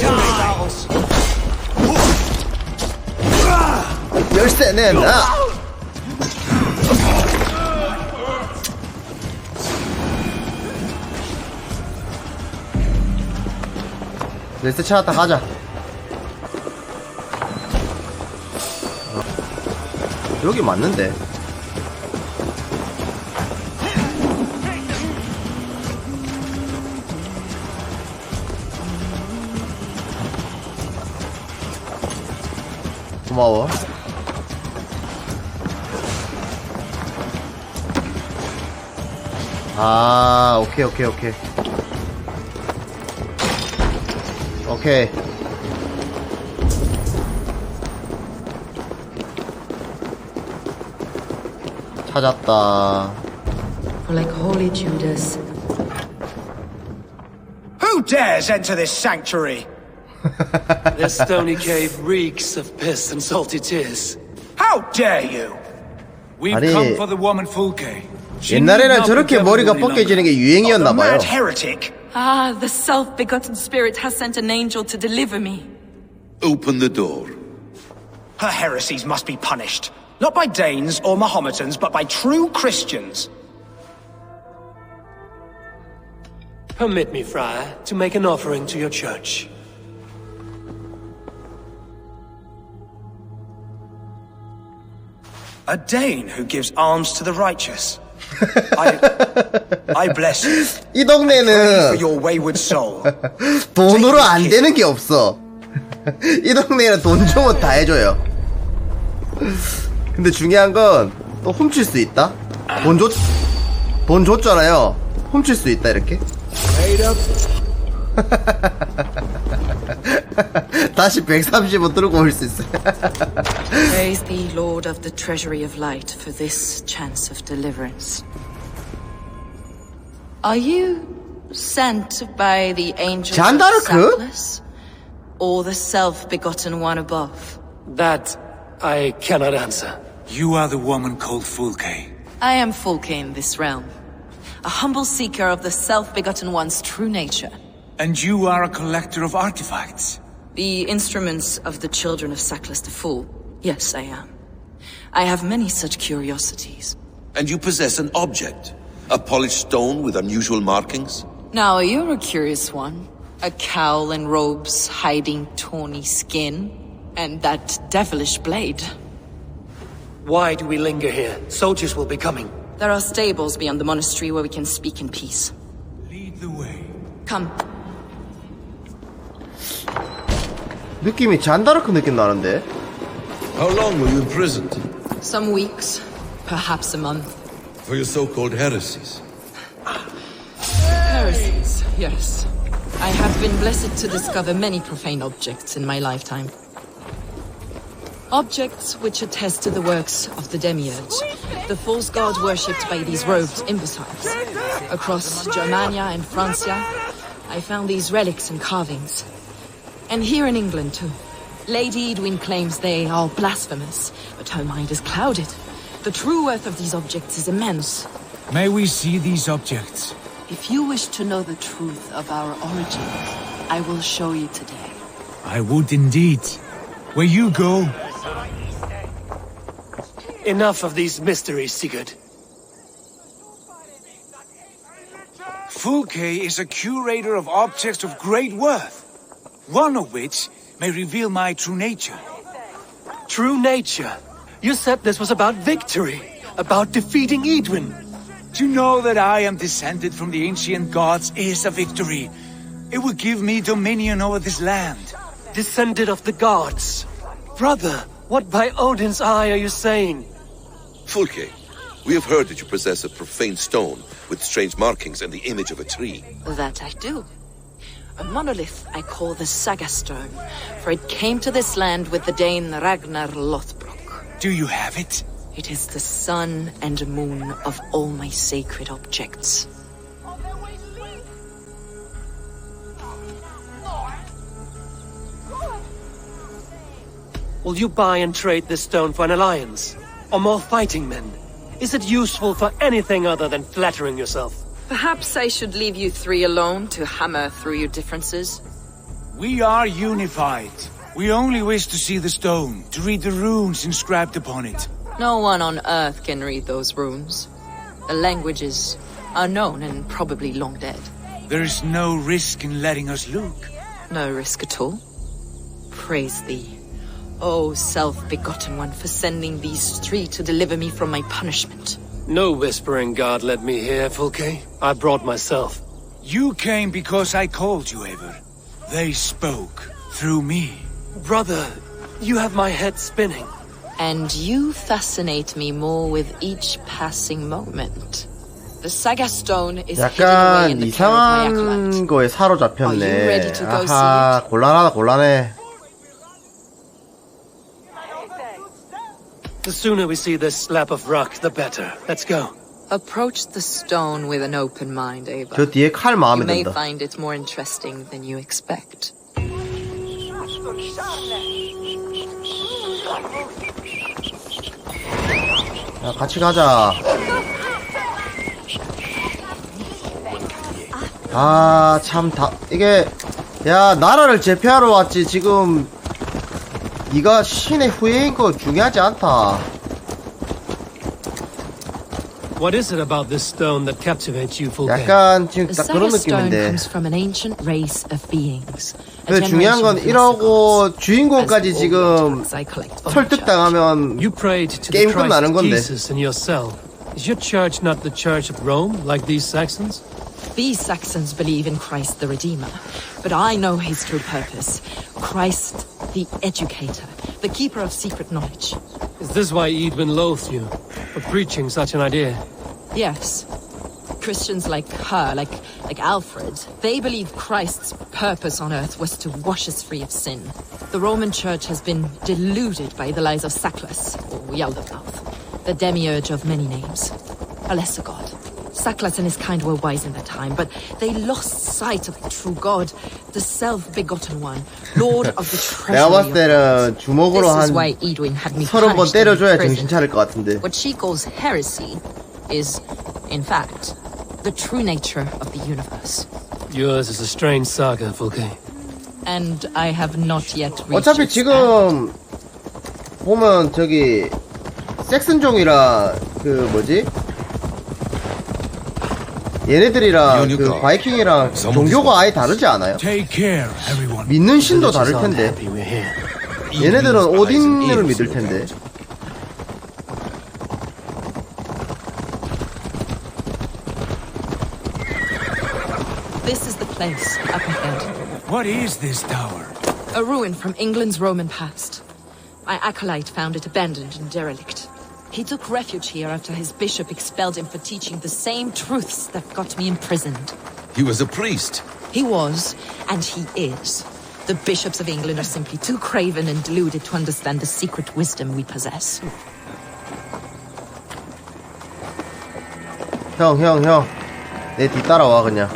열쇠 내놔. 열쇠 찾았다 가자. 여기 맞는데. 고마워. 아, 오케이. 찾았다. Like holy Judas. Who dares enter this sanctuary? This stony cave reeks of piss and salty tears. How dare you? We've 아니, come for the woman Fulke. 옛날에는 저렇게 머리가 벗겨지는 게 유행이었나봐요. Heretic. Ah, the self-begotten spirit has sent an angel to deliver me. Open the door. Her heresies must be punished. Not by Danes or Mahometans, but by true Christians. Permit me, Friar, to make an offering to your church. A Dane who gives alms to the righteous. I bless you. 이 동네는 For your wayward soul. 돈으로 안 되는 게 없어. 이 동네는 돈 주면 다 해줘요. 근데 중요한 건 또 훔칠 수 있다. 돈 줬잖아요. 훔칠 수 있다 이렇게. 다시 130원 들고 올 수 있어요. Praise thee, Lord of the treasury of light, for this chance of deliverance. Are you sent by the angel of Sackles, or the self-begotten one above? That I cannot answer. You are the woman called Fulke. I am Fulke in this realm, a humble seeker of the self-begotten one's true nature. And you are a collector of artifacts. The instruments of the children of Sackles the Fool. Yes, I am. I have many such curiosities. And you possess an object? A polished stone with unusual markings? Now, you're a curious one. A cowl and robes hiding tawny skin. And that devilish blade. Why do we linger here? Soldiers will be coming. There are stables beyond the monastery where we can speak in peace. Lead the way. Come. 느낌이 잔다르크 느낌 나는데. How long were you imprisoned? Some weeks, perhaps a month. For your so-called heresies? Heresies, yes. I have been blessed to discover many profane objects in my lifetime. Objects which attest to the works of the demiurge, the false god worshipped by these robed imbeciles. Across Germania and Francia, I found these relics and carvings. And here in England, too. Lady Edwin claims they are blasphemous, but her mind is clouded. The true worth of these objects is immense. May we see these objects? If you wish to know the truth of our origins, I will show you today. I would indeed. Where you go. Enough of these mysteries, Sigurd. Fulke is a curator of objects of great worth, one of which may reveal my true nature. True nature? You said this was about victory, about defeating Edwin. To know that I am descended from the ancient gods is a victory. It will give me dominion over this land. Descended of the gods? Brother, what by Odin's eye are you saying? Fulke, we have heard that you possess a profane stone with strange markings and the image of a tree. That I do. A monolith I call the Saga Stone, for it came to this land with the Dane Ragnar Lothbrok. Do you have it? It is the sun and moon of all my sacred objects. Will you buy and trade this stone for an alliance? Or more fighting men? Is it useful for anything other than flattering yourself? Perhaps I should leave you three alone to hammer through your differences. We are unified. We only wish to see the stone, to read the runes inscribed upon it. No one on Earth can read those runes. The languages are known and probably long dead. There is no risk in letting us look. No risk at all. Praise thee, O self-begotten one, for sending these three to deliver me from my punishment. No whispering God led me here, Fulke. I brought myself. You came because I called you, Eivor. They spoke through me. Brother, you have my head spinning. And you fascinate me more with each passing moment. The Saga Stone is hidden away in 약간 the care of my 이상한 acolyte. 거에 사로잡혔네. 아하, 곤란하다, 곤란해. The sooner we see this slab of rock, the better. Let's go. Approach the stone with an open mind, Eivor. 저 뒤에 칼 마음에 You may 든다. find it more interesting than you expect. 야, 같이 가자. 아, 참, 이게, 야, 나라를 제패하러 왔지, 지금, 네가 신의 후예인 거 중요하지 않다. What is it about this stone that captivates you, Fulke? 약간, 지금 The 딱 그런 Saga Stone 느낌인데. comes from an ancient race of beings. 근데 중요한 건 이러고 주인공까지 지금 설득당하면 You prayed to 게임 the 끝나는 Christ 건데. Jesus in your cell. Is your church not the Church of Rome, like these Saxons? These Saxons believe in Christ the Redeemer, but I know his true purpose. Christ the Educator, the keeper of secret knowledge. Is this why Edwin loathed you, for preaching such an idea? Yes. Christians like her, like Alfred, they believe Christ's purpose on earth was to wash us free of sin. The Roman Church has been deluded by the lies of Saklas, or Yaldabaoth, the demiurge of many names, a lesser god. Saklas and his kind were wise in their time, but they lost sight of the true God, the self-begotten one, Lord of the treasury 내가 of 봤을 때는 주먹으로 This is 한 why Edwin had me 30번 punished in 때려줘야 prison. 정신 차릴 것 같은데. What she calls heresy is, in fact, the true nature of the universe. Yours is a strange saga, Fulke. And I have not yet reached 어차피 its 지금 보면 저기 섹슨종이라 그 뭐지? 얘네들이랑 그 바이킹이랑 종교가 아예 다르지 않아요? 믿는 신도 다를 텐데. 얘네들은 오딘을 믿을 텐데. This is the place up ahead. What is this tower? A ruin from England's Roman past. My acolyte found it abandoned and derelict. He took refuge here after his bishop expelled him for teaching the same truths that got me imprisoned. He was a priest. He was, and he is. The bishops of England are simply too craven and deluded to understand the secret wisdom we possess. 형. 내 뒤 따라와 그냥.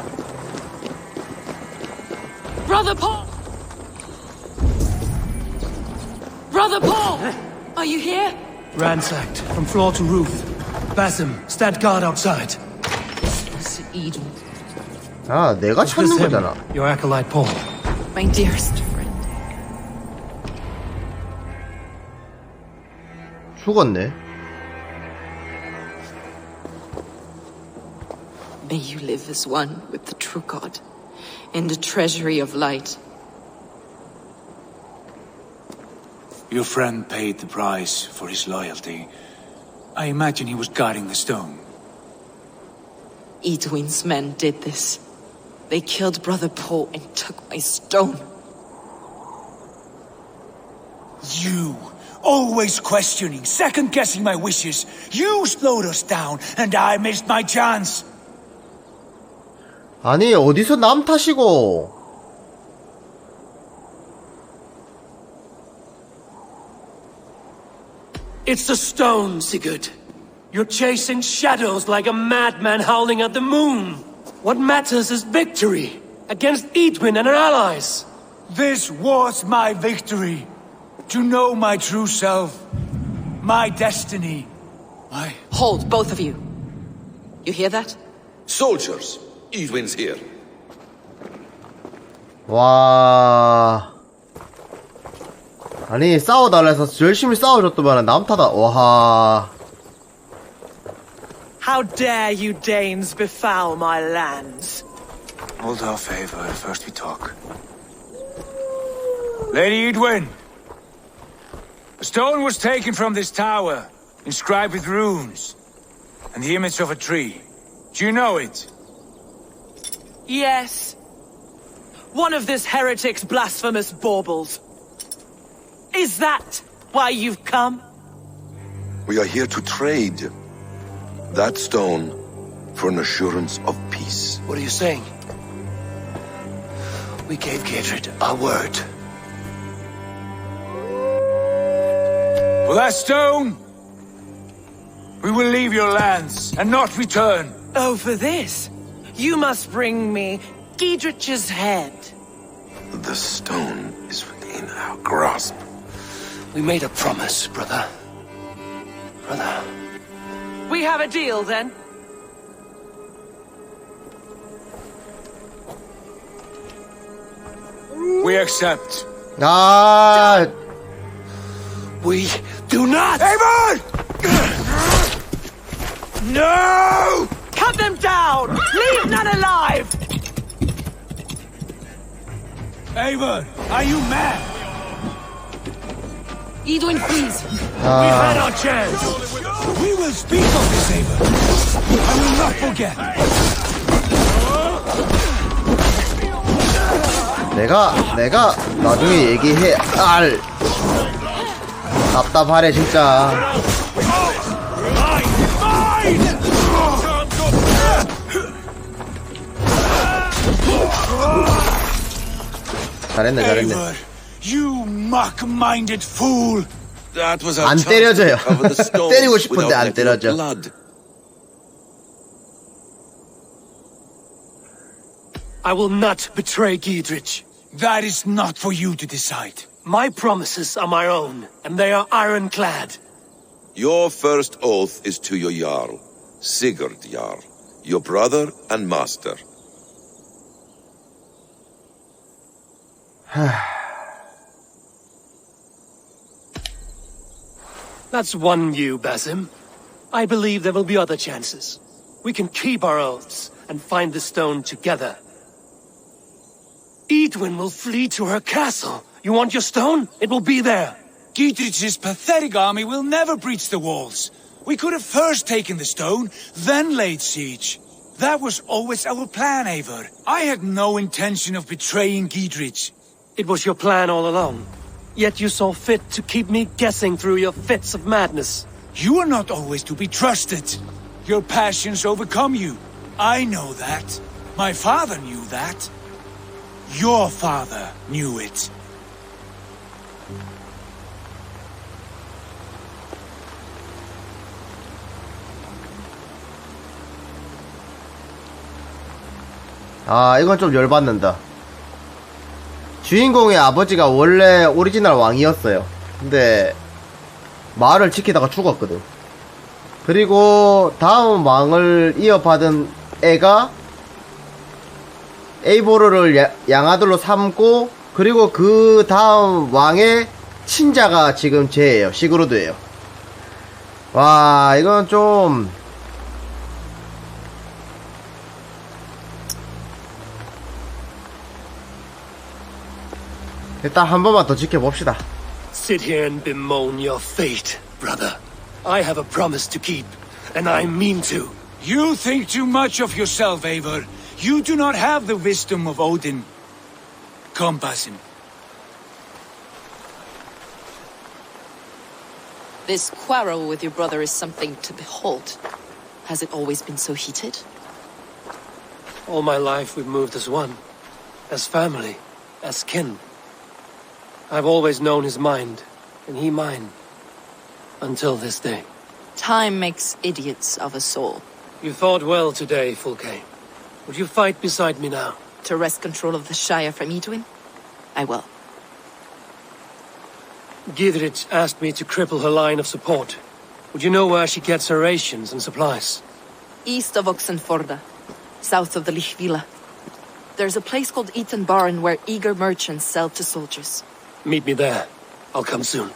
Brother Paul! Brother Paul! Are you here? Ransacked, from floor to roof. Basim, stand guard outside. Sir Edwin, 아, 내가 Is this 찾는 him, 거잖아. your acolyte Paul? my dearest friend. 죽었네. May you live as one with the true God, in the treasury of light. Your friend paid the price for his loyalty. I imagine he was guarding the stone. Edwin's men did this. They killed Brother Paul and took my stone. You, always questioning, second-guessing my wishes. You slowed us down, and I missed my chance. 아니, 어디서 남 탓이고. It's the stone, Sigurd. You're chasing shadows like a madman howling at the moon. What matters is victory against Edwin and her allies. This was my victory. To know my true self. My destiny. Hold, both of you. You hear that? Soldiers, Edwin's here. 와. 아니, 싸워달라 해서 열심히 싸워줬더만 남 타다. 와. How dare you Danes befoul my lands? Hold off, Eivor. First we talk. Lady Edwin! A stone was taken from this tower, inscribed with runes, and the image of a tree. Do you know it? Yes. One of this heretic's blasphemous baubles. Is that why you've come? We are here to trade that stone for an assurance of peace. What are you saying? We gave Giedred our word. For that stone, we will leave your lands and not return. Oh, for this? You must bring me Giedrich's head. The stone is within our grasp. We made a promise, brother. Brother. We have a deal, then? We accept. We do not! Eivor! No! Cut them down! Leave none alive! Eivor, are you mad? Edwin, please. We've had our chance. We will speak of this, Eivor. I will not forget. 내가 나중에 얘기해. 답답하네 진짜. 잘했네. Eivor, you mock-minded fool. That was 안 때려져요. 때리고 싶은데 안 때려져. I will not betray Giedrich. That is not for you to decide. My promises are my own, and they are ironclad. Your first oath is to your Jarl, Sigurd Jarl, your brother and master. That's one view, Basim. I believe there will be other chances. We can keep our oaths and find the stone together. Edwin will flee to her castle. You want your stone? It will be there. Giedrich's pathetic army will never breach the walls. We could have first taken the stone, then laid siege. That was always our plan, Eivor. I had no intention of betraying Giedrich. It was your plan all along. Yet you saw fit to keep me guessing through your fits of madness. You are not always to be trusted. Your passions overcome you. I know that. My father knew that. Your father knew it. 이건 좀 열받는다. 주인공의 아버지가 원래 오리지널 왕이었어요. 근데 마을을 지키다가 죽었거든. 그리고 다음 왕을 이어받은 애가 에이보르를 양아들로 삼고, 그리고 그 다음 왕의 친자가 지금 쟤예요. 시그루드예요. 와, 이건 좀 일단 한 번만 더 지켜봅시다. Sit here and bemoan your fate, brother. I have a promise to keep, and I mean to. You think too much of yourself, Eivor. You do not have the wisdom of Odin. Come, Basim. This quarrel with your brother is something to behold. Has it always been so heated? All my life we've moved as one. As family. As kin. I've always known his mind, and he mine. Until this day. Time makes idiots of us all. You fought well today, Fulke. Would you fight beside me now? To wrest control of the Shire from Edwin? I will. Giedrich asked me to cripple her line of support. Would you know where she gets her rations and supplies? East of Oxenforda, south of the Lichvila. There's a place called Eaton Barn where eager merchants sell to soldiers. Meet me there. I'll come soon.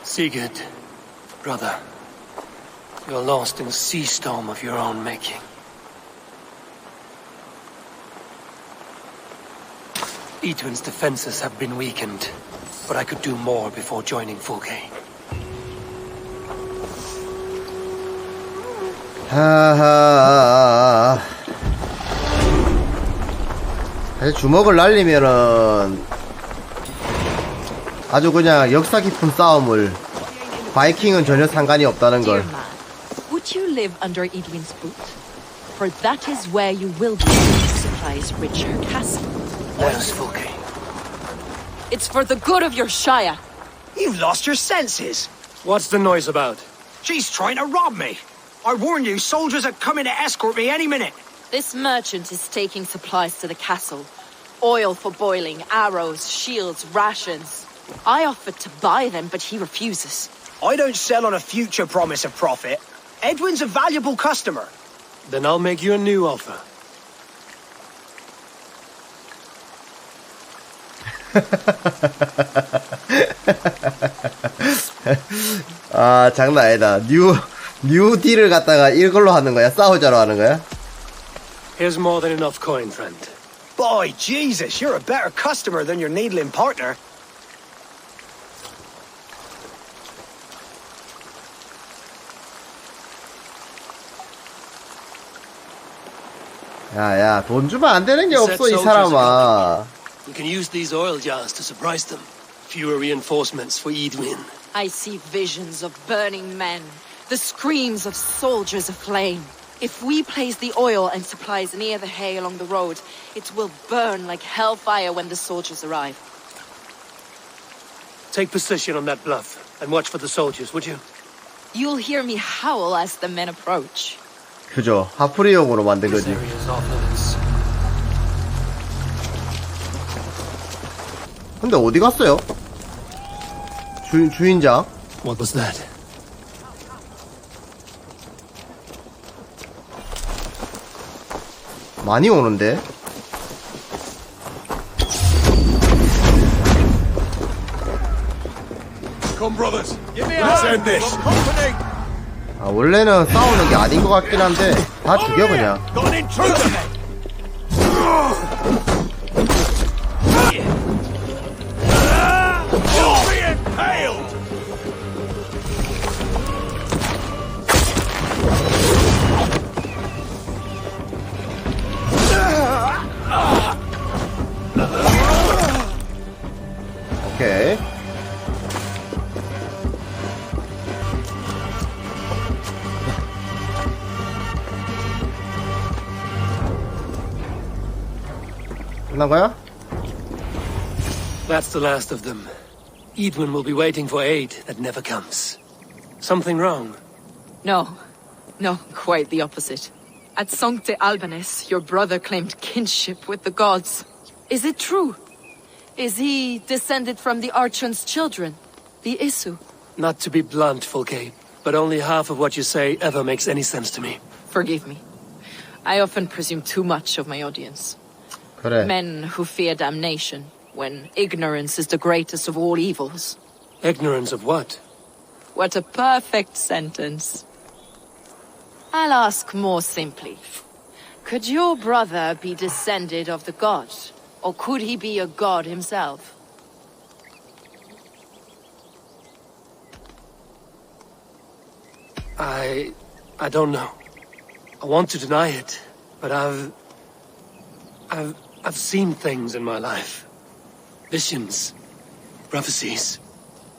Sigurd, brother, you're lost in a sea storm of your own making. Idwin's defenses have been weakened, but I could do more before joining Fulke. 하하. 사실 주먹을 날리면은 아주 그냥 역사 깊은 싸움을. 바이킹은 전혀 상관이 없다는 걸. Dear man, would you live under Edwin's boot? For that is where you will be able to supply his richer castle. Let us, Fulke. It's for the good of your shire. You've lost your senses. What's the noise about? She's trying to rob me. I warned you, soldiers are coming to escort me any minute. This merchant is taking supplies to the castle. Oil for boiling, arrows, shields, rations. I offered to buy them, but he refuses. I don't sell on a future promise of profit. Edwin's a valuable customer. Then I'll make you a new offer. 아, 장난 아니다. 뉴 딜을 갖다가 이걸로 하는 거야? 싸우자로 하는 거야? Here's more than enough coin, friend. Boy, Jesus, you're a better customer than your needling partner. 야, 돈 주면 안 되는 게 없어, 이 사람아. We can use these oil jars to surprise them. Fewer reinforcements for Edwin. I see visions of burning men, the screams of soldiers aflame. If we place the oil and supplies near the hay along the road, it will burn like hellfire when the soldiers arrive. Take position on that bluff and watch for the soldiers, would you? You'll hear me howl as the men approach. 그죠. 하프리용으로 만든 거지. 근데 어디 갔어요? 주인장? What was that? 많이 오는데? Come, brothers. Let's end this. 아, 원래는 싸우는 게 아닌 것 같긴 한데 다 죽여 그냥. 오케이. 끝난 거야? That's the last of them. Edwin will be waiting for aid that never comes. Something wrong? No, quite the opposite. At Sancte Albanus, your brother claimed kinship with the gods. Is it true? Is he descended from the Archon's children, the Isu? Not to be blunt, Fulke, but only half of what you say ever makes any sense to me. Forgive me. I often presume too much of my audience. 그래. Men who fear damnation, when ignorance is the greatest of all evils. Ignorance of what? What a perfect sentence. I'll ask more simply. Could your brother be descended of the gods? Or could he be a god himself? I don't know. I want to deny it, but I've seen things in my life. Visions, prophecies.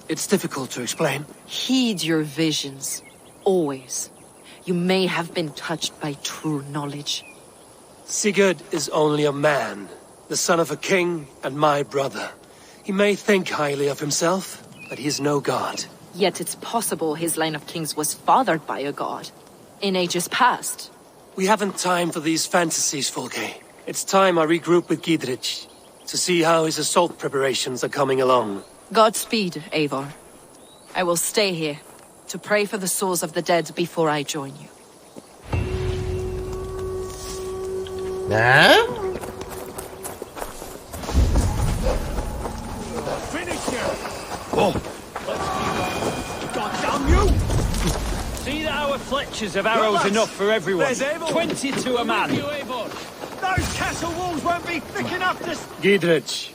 It's difficult to explain. Heed your visions. Always. You may have been touched by true knowledge. Sigurd is only a man, the son of a king and my brother. He may think highly of himself, but he is no god. Yet it's possible his line of kings was fathered by a god. In ages past. We haven't time for these fantasies, Fulke. It's time I regroup with Gidrich to see how his assault preparations are coming along. Godspeed, Eivor. I will stay here to pray for the souls of the dead before I join you. 네? Oh. God damn you! See that our fletchers have arrows enough for everyone. 20 to a man. Those castle walls won't be thick enough to... Gidrich,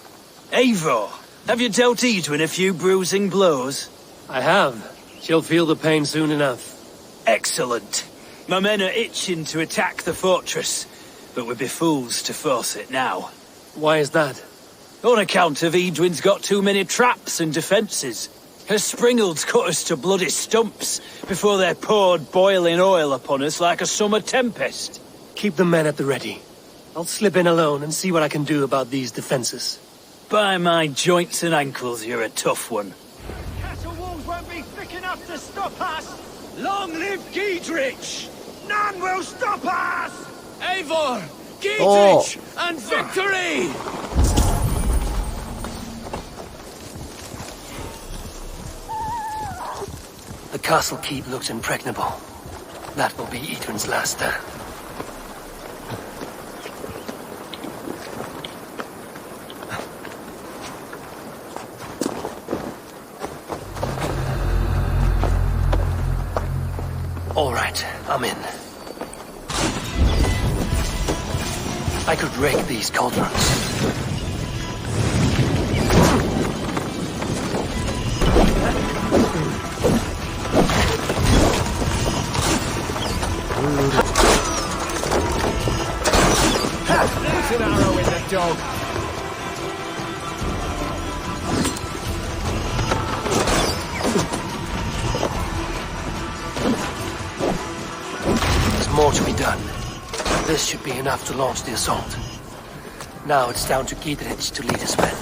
Eivor, have you dealt Edwin a few bruising blows? I have. She'll feel the pain soon enough. Excellent. My men are itching to attack the fortress, but we'd be fools to force it now. Why is that? On account of Edwin's got too many traps and defences. Her Springalds cut us to bloody stumps before they poured boiling oil upon us like a summer tempest. Keep the men at the ready. I'll slip in alone and see what I can do about these defences. By my joints and ankles, you're a tough one. Castle walls won't be thick enough to stop us! Long live Giedrich! None will stop us! Eivor! Giedrich! And victory! The castle keep looks impregnable. That will be Edwin's last stand. All right, I'm in. I could rake these cauldrons. There's an arrow in the dog. There's more to be done. This should be enough to launch the assault. Now it's down to Giedrich to lead his men.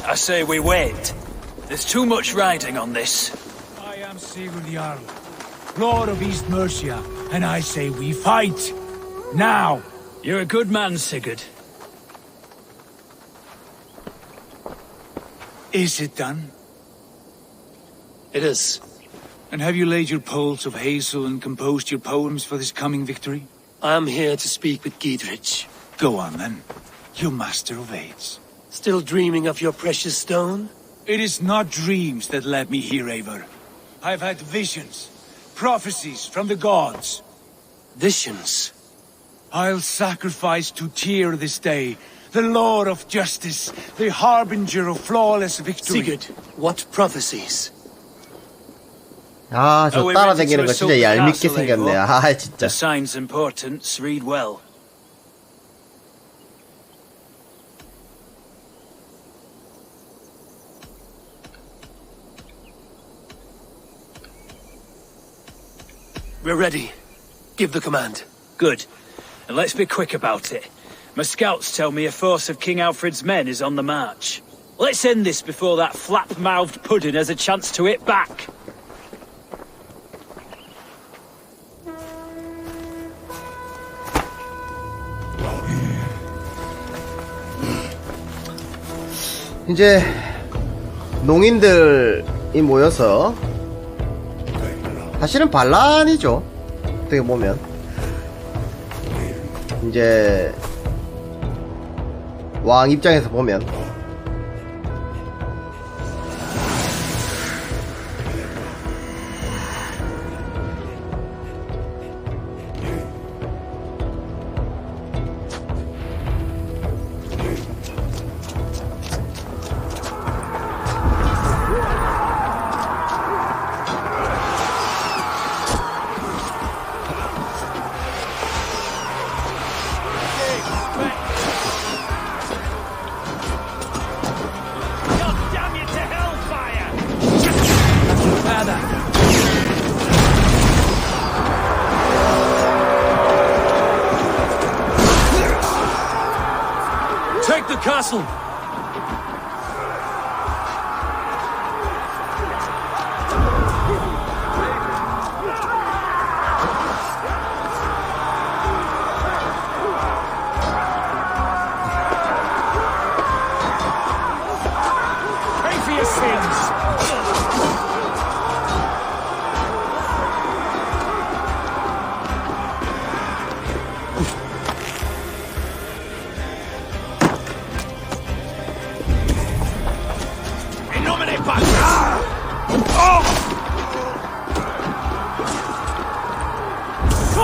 I say we wait. There's too much riding on this. I am Sigurd Jarl, Lord of East Mercia, and I say we fight! Now! You're a good man, Sigurd. Is it done? It is. And have you laid your poles of hazel and composed your poems for this coming victory? I am here to speak with Giedrich. Go on then, you master of aids. Still dreaming of your precious stone? It is not dreams that led me here, Eivor. I've had visions, prophecies from the gods. Visions? I'll sacrifice to Tyr this day, the Lord of Justice, the harbinger of flawless victory. Sigurd, what prophecies? 아, 저 따라다니는 거 진짜 얄밉게 생겼네. 아, 진짜. The sign's importance, read well. We're ready. Give the command. Good. And let's be quick about it. My scouts tell me a force of King Alfred's men is on the march. Let's end this before that flap-mouthed pudding has a chance to hit back. 이제 농인들이 모여서 사실은 반란이죠. 어떻게 보면 이제 왕 입장에서 보면 Take the castle! Pay for your sins!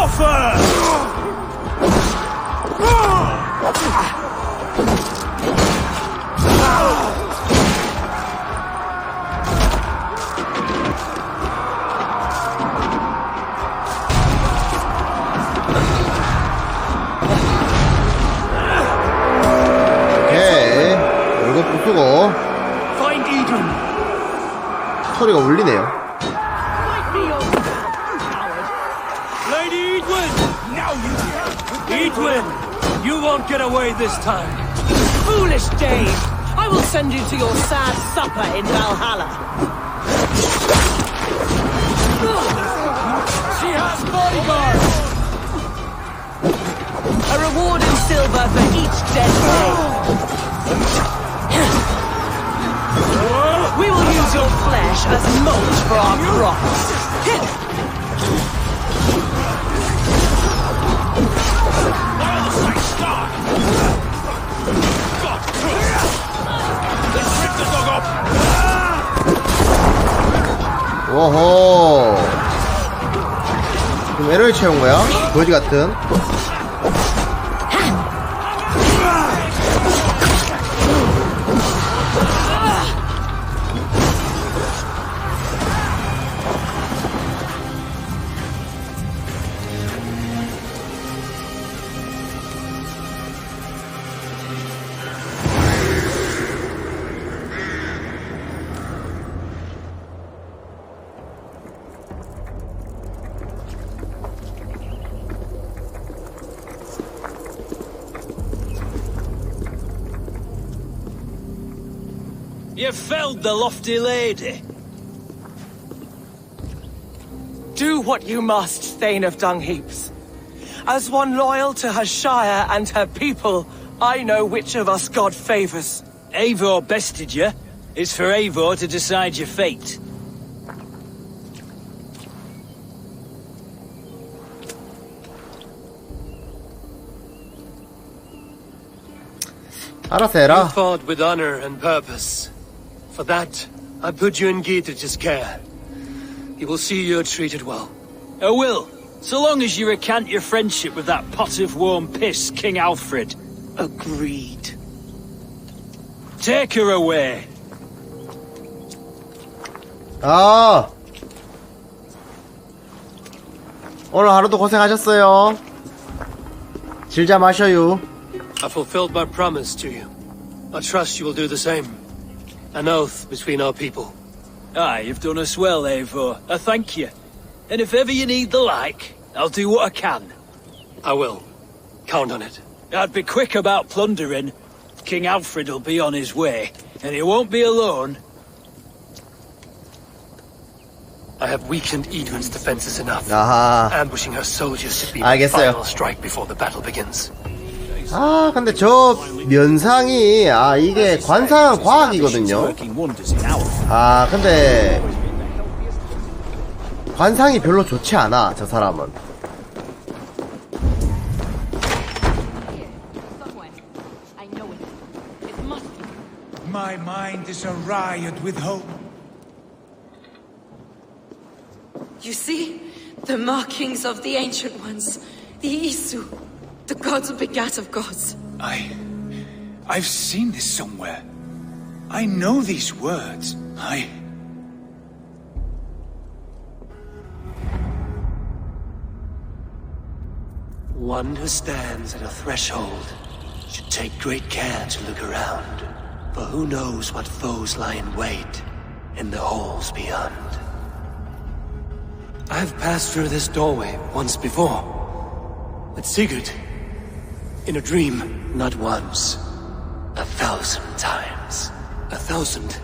offer! 오케이. 이거 부수고. Find Edwin. 소리가 울리네요. Lady Edwin! Now you Edwin! You won't get away this time. Foolish Dane! I will send you to your sad supper in Valhalla. She has bodyguards! A reward in silver for each dead slave. We will use your flesh as mulch for our crops. 오호. 그럼 에러를 채운 거야? 거지 같은. You felled the lofty lady. Do what you must, Thane of Dungheaps. As one loyal to her shire and her people, I know which of us God favors. Eivor bested you. It's for Eivor to decide your fate. 알아서 해라. You fought with honor and purpose. For that, I put you in Gietrich's care. He will see you're treated well. I will, so long as you recant your friendship with that pot of warm piss, King Alfred. Agreed. Take her away. 아. 오늘 하루도 고생하셨어요. 질자 마셔요. I fulfilled my promise to you. I trust you will do the same. An oath between our people. Aye, you've done us well, Eivor. I thank you. And if ever you need the like, I'll do what I can. I will. Count on it. I'd be quick about plundering. King Alfred will be on his way, and he won't be alone. I have weakened Edwin's defenses enough. 아하. Ambushing her soldiers should be my 알겠어요. final strike before the battle begins. 아, 근데 저 면상이, 아, 이게 관상은 과학이거든요. 아, 근데 관상이 별로 좋지 않아, 저 사람은. My mind is a riot with hope. You see? The markings of the Ancient Ones. The Isu. The gods begat of gods. I've seen this somewhere. I know these words. One who stands at a threshold should take great care to look around, for who knows what foes lie in wait in the halls beyond. I've passed through this doorway once before, with Sigurd. In a dream, not once, 1,000 times. 1,000.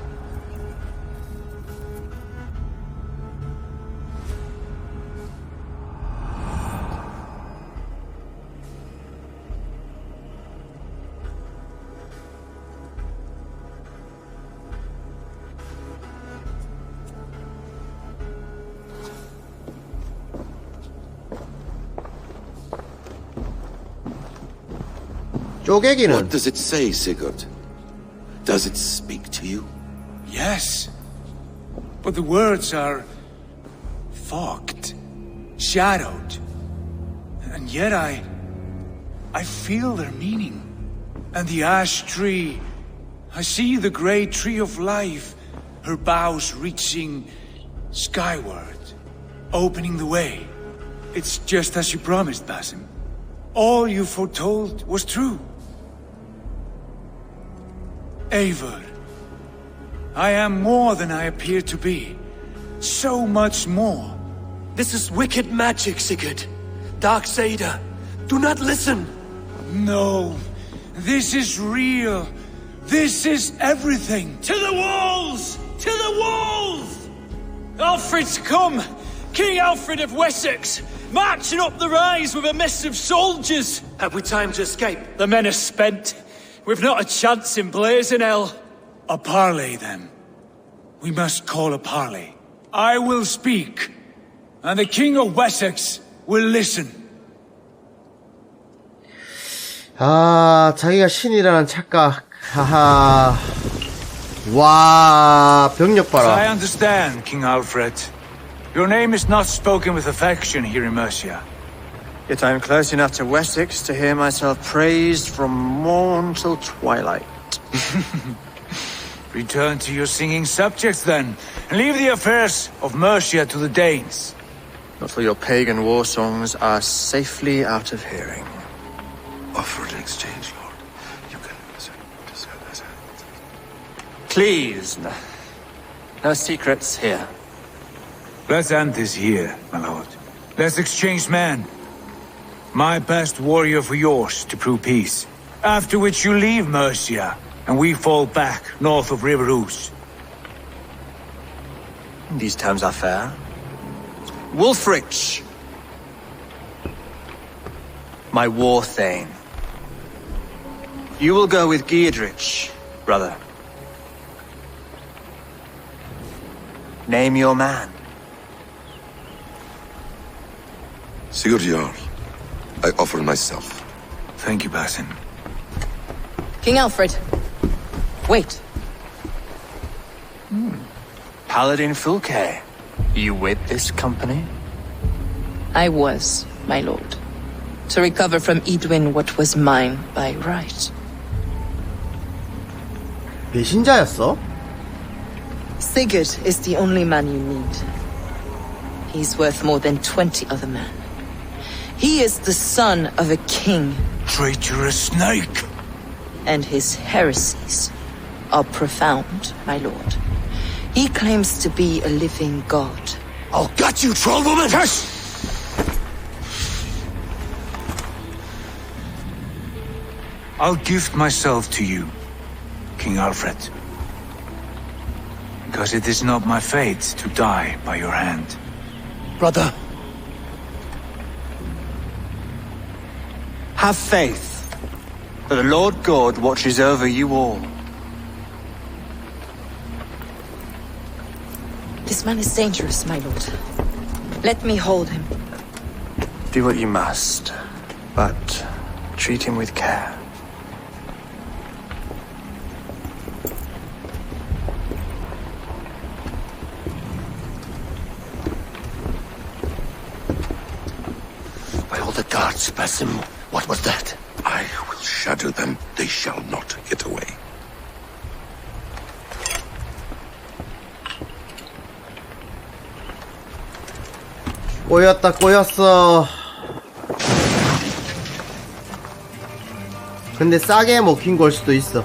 쪼개기는. What does it say, Sigurd? Does it speak to you? Yes. But the words are fogged, shadowed. And yet I feel their meaning. And the ash tree, I see the great tree of life, her boughs reaching skyward, opening the way. It's just as you promised, Basim. All you foretold was true. Eivor, I am more than I appear to be. So much more. This is wicked magic, Sigurd. Darkseid, do not listen. No, this is real. This is everything. To the walls! To the walls! Alfred's come! King Alfred of Wessex! Marching up the rise with a mess of soldiers! Have we time to escape? The men are spent. We've not a chance in blazing hell. A parley, then. We must call a parley. I will speak, and the King of Wessex will listen. 아, 자기가 신이라는 착각. 하하. 와, 병력 봐라. I understand, King Alfred. Your name is not spoken with affection here in Mercia. Yet I am close enough to Wessex to hear myself praised from morn till twilight. Return to your singing subjects, then, and leave the affairs of Mercia to the Danes. Not till your pagan war songs are safely out of hearing. Offer an exchange, Lord. You can... Please, no secrets here. Let's end this here, my lord. Let's exchange men. My best warrior for yours to prove peace. After which you leave Mercia, and we fall back north of River Ouse. These terms are fair. Wulfrich! My war thane. You will go with Geodrich, brother. Name your man. Sigurd Jarl, I offer myself. Thank you, Basim. King Alfred. Wait. Paladin Fulke, you with this company? I was, my lord. To recover from Edwin what was mine by right. 배신자였어? Sigurd is the only man you need. He's worth more than 20 other men. He is the son of a king. Traitorous snake! And his heresies are profound, my lord. He claims to be a living god. I'll gut you, troll woman! Hush! I'll gift myself to you, King Alfred. Because it is not my fate to die by your hand. Brother. Have faith that the Lord God watches over you all. This man is dangerous, my lord. Let me hold him. Do what you must, but treat him with care. By all the gods, Basim, what was that? I will shatter them. They shall not get away. 꼬였다, 꼬였어. 근데 싸게 먹힌 걸 수도 있어.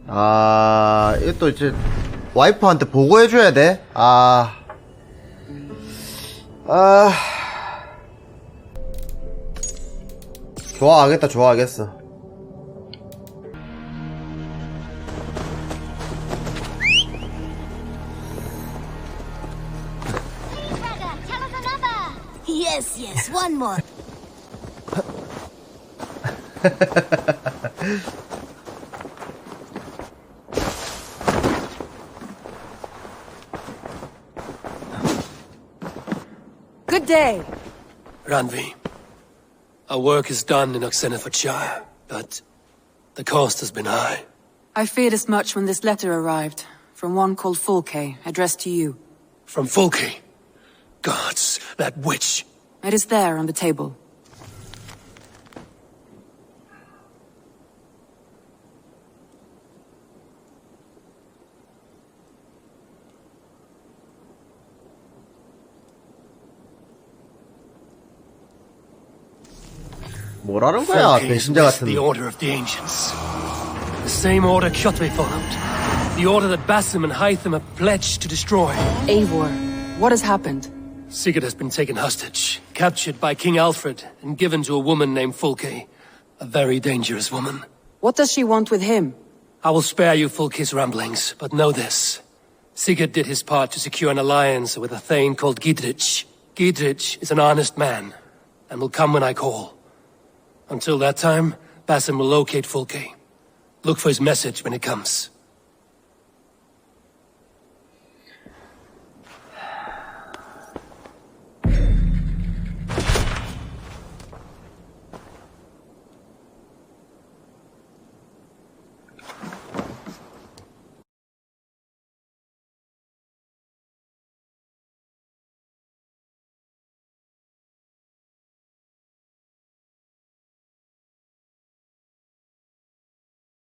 아, 이것도 이제 와이프한테 보고해줘야 돼. 좋아하겠다, 좋아하겠어. Yes, yes, one more. Good day. Randvi, our work is done in Oxenfordshire, but the cost has been high. I feared as much when this letter arrived, from one called Fulke, addressed to you. From Fulke? Gods, that witch! It is there on the table. 뭐라는 거야, 배신자 같은. The order of the ancients. The same order Kjotve followed. The order that Basim and Hytham have pledged to destroy. Eivor, what has happened? Sigurd has been taken hostage, captured by King Alfred, and given to a woman named Fulke. A very dangerous woman. What does she want with him? I will spare you Fulke's ramblings, but know this. Sigurd did his part to secure an alliance with a thane called Gidrich. Gidrich is an honest man, and will come when I call. Until that time, Basim will locate Fulke. Look for his message when it comes.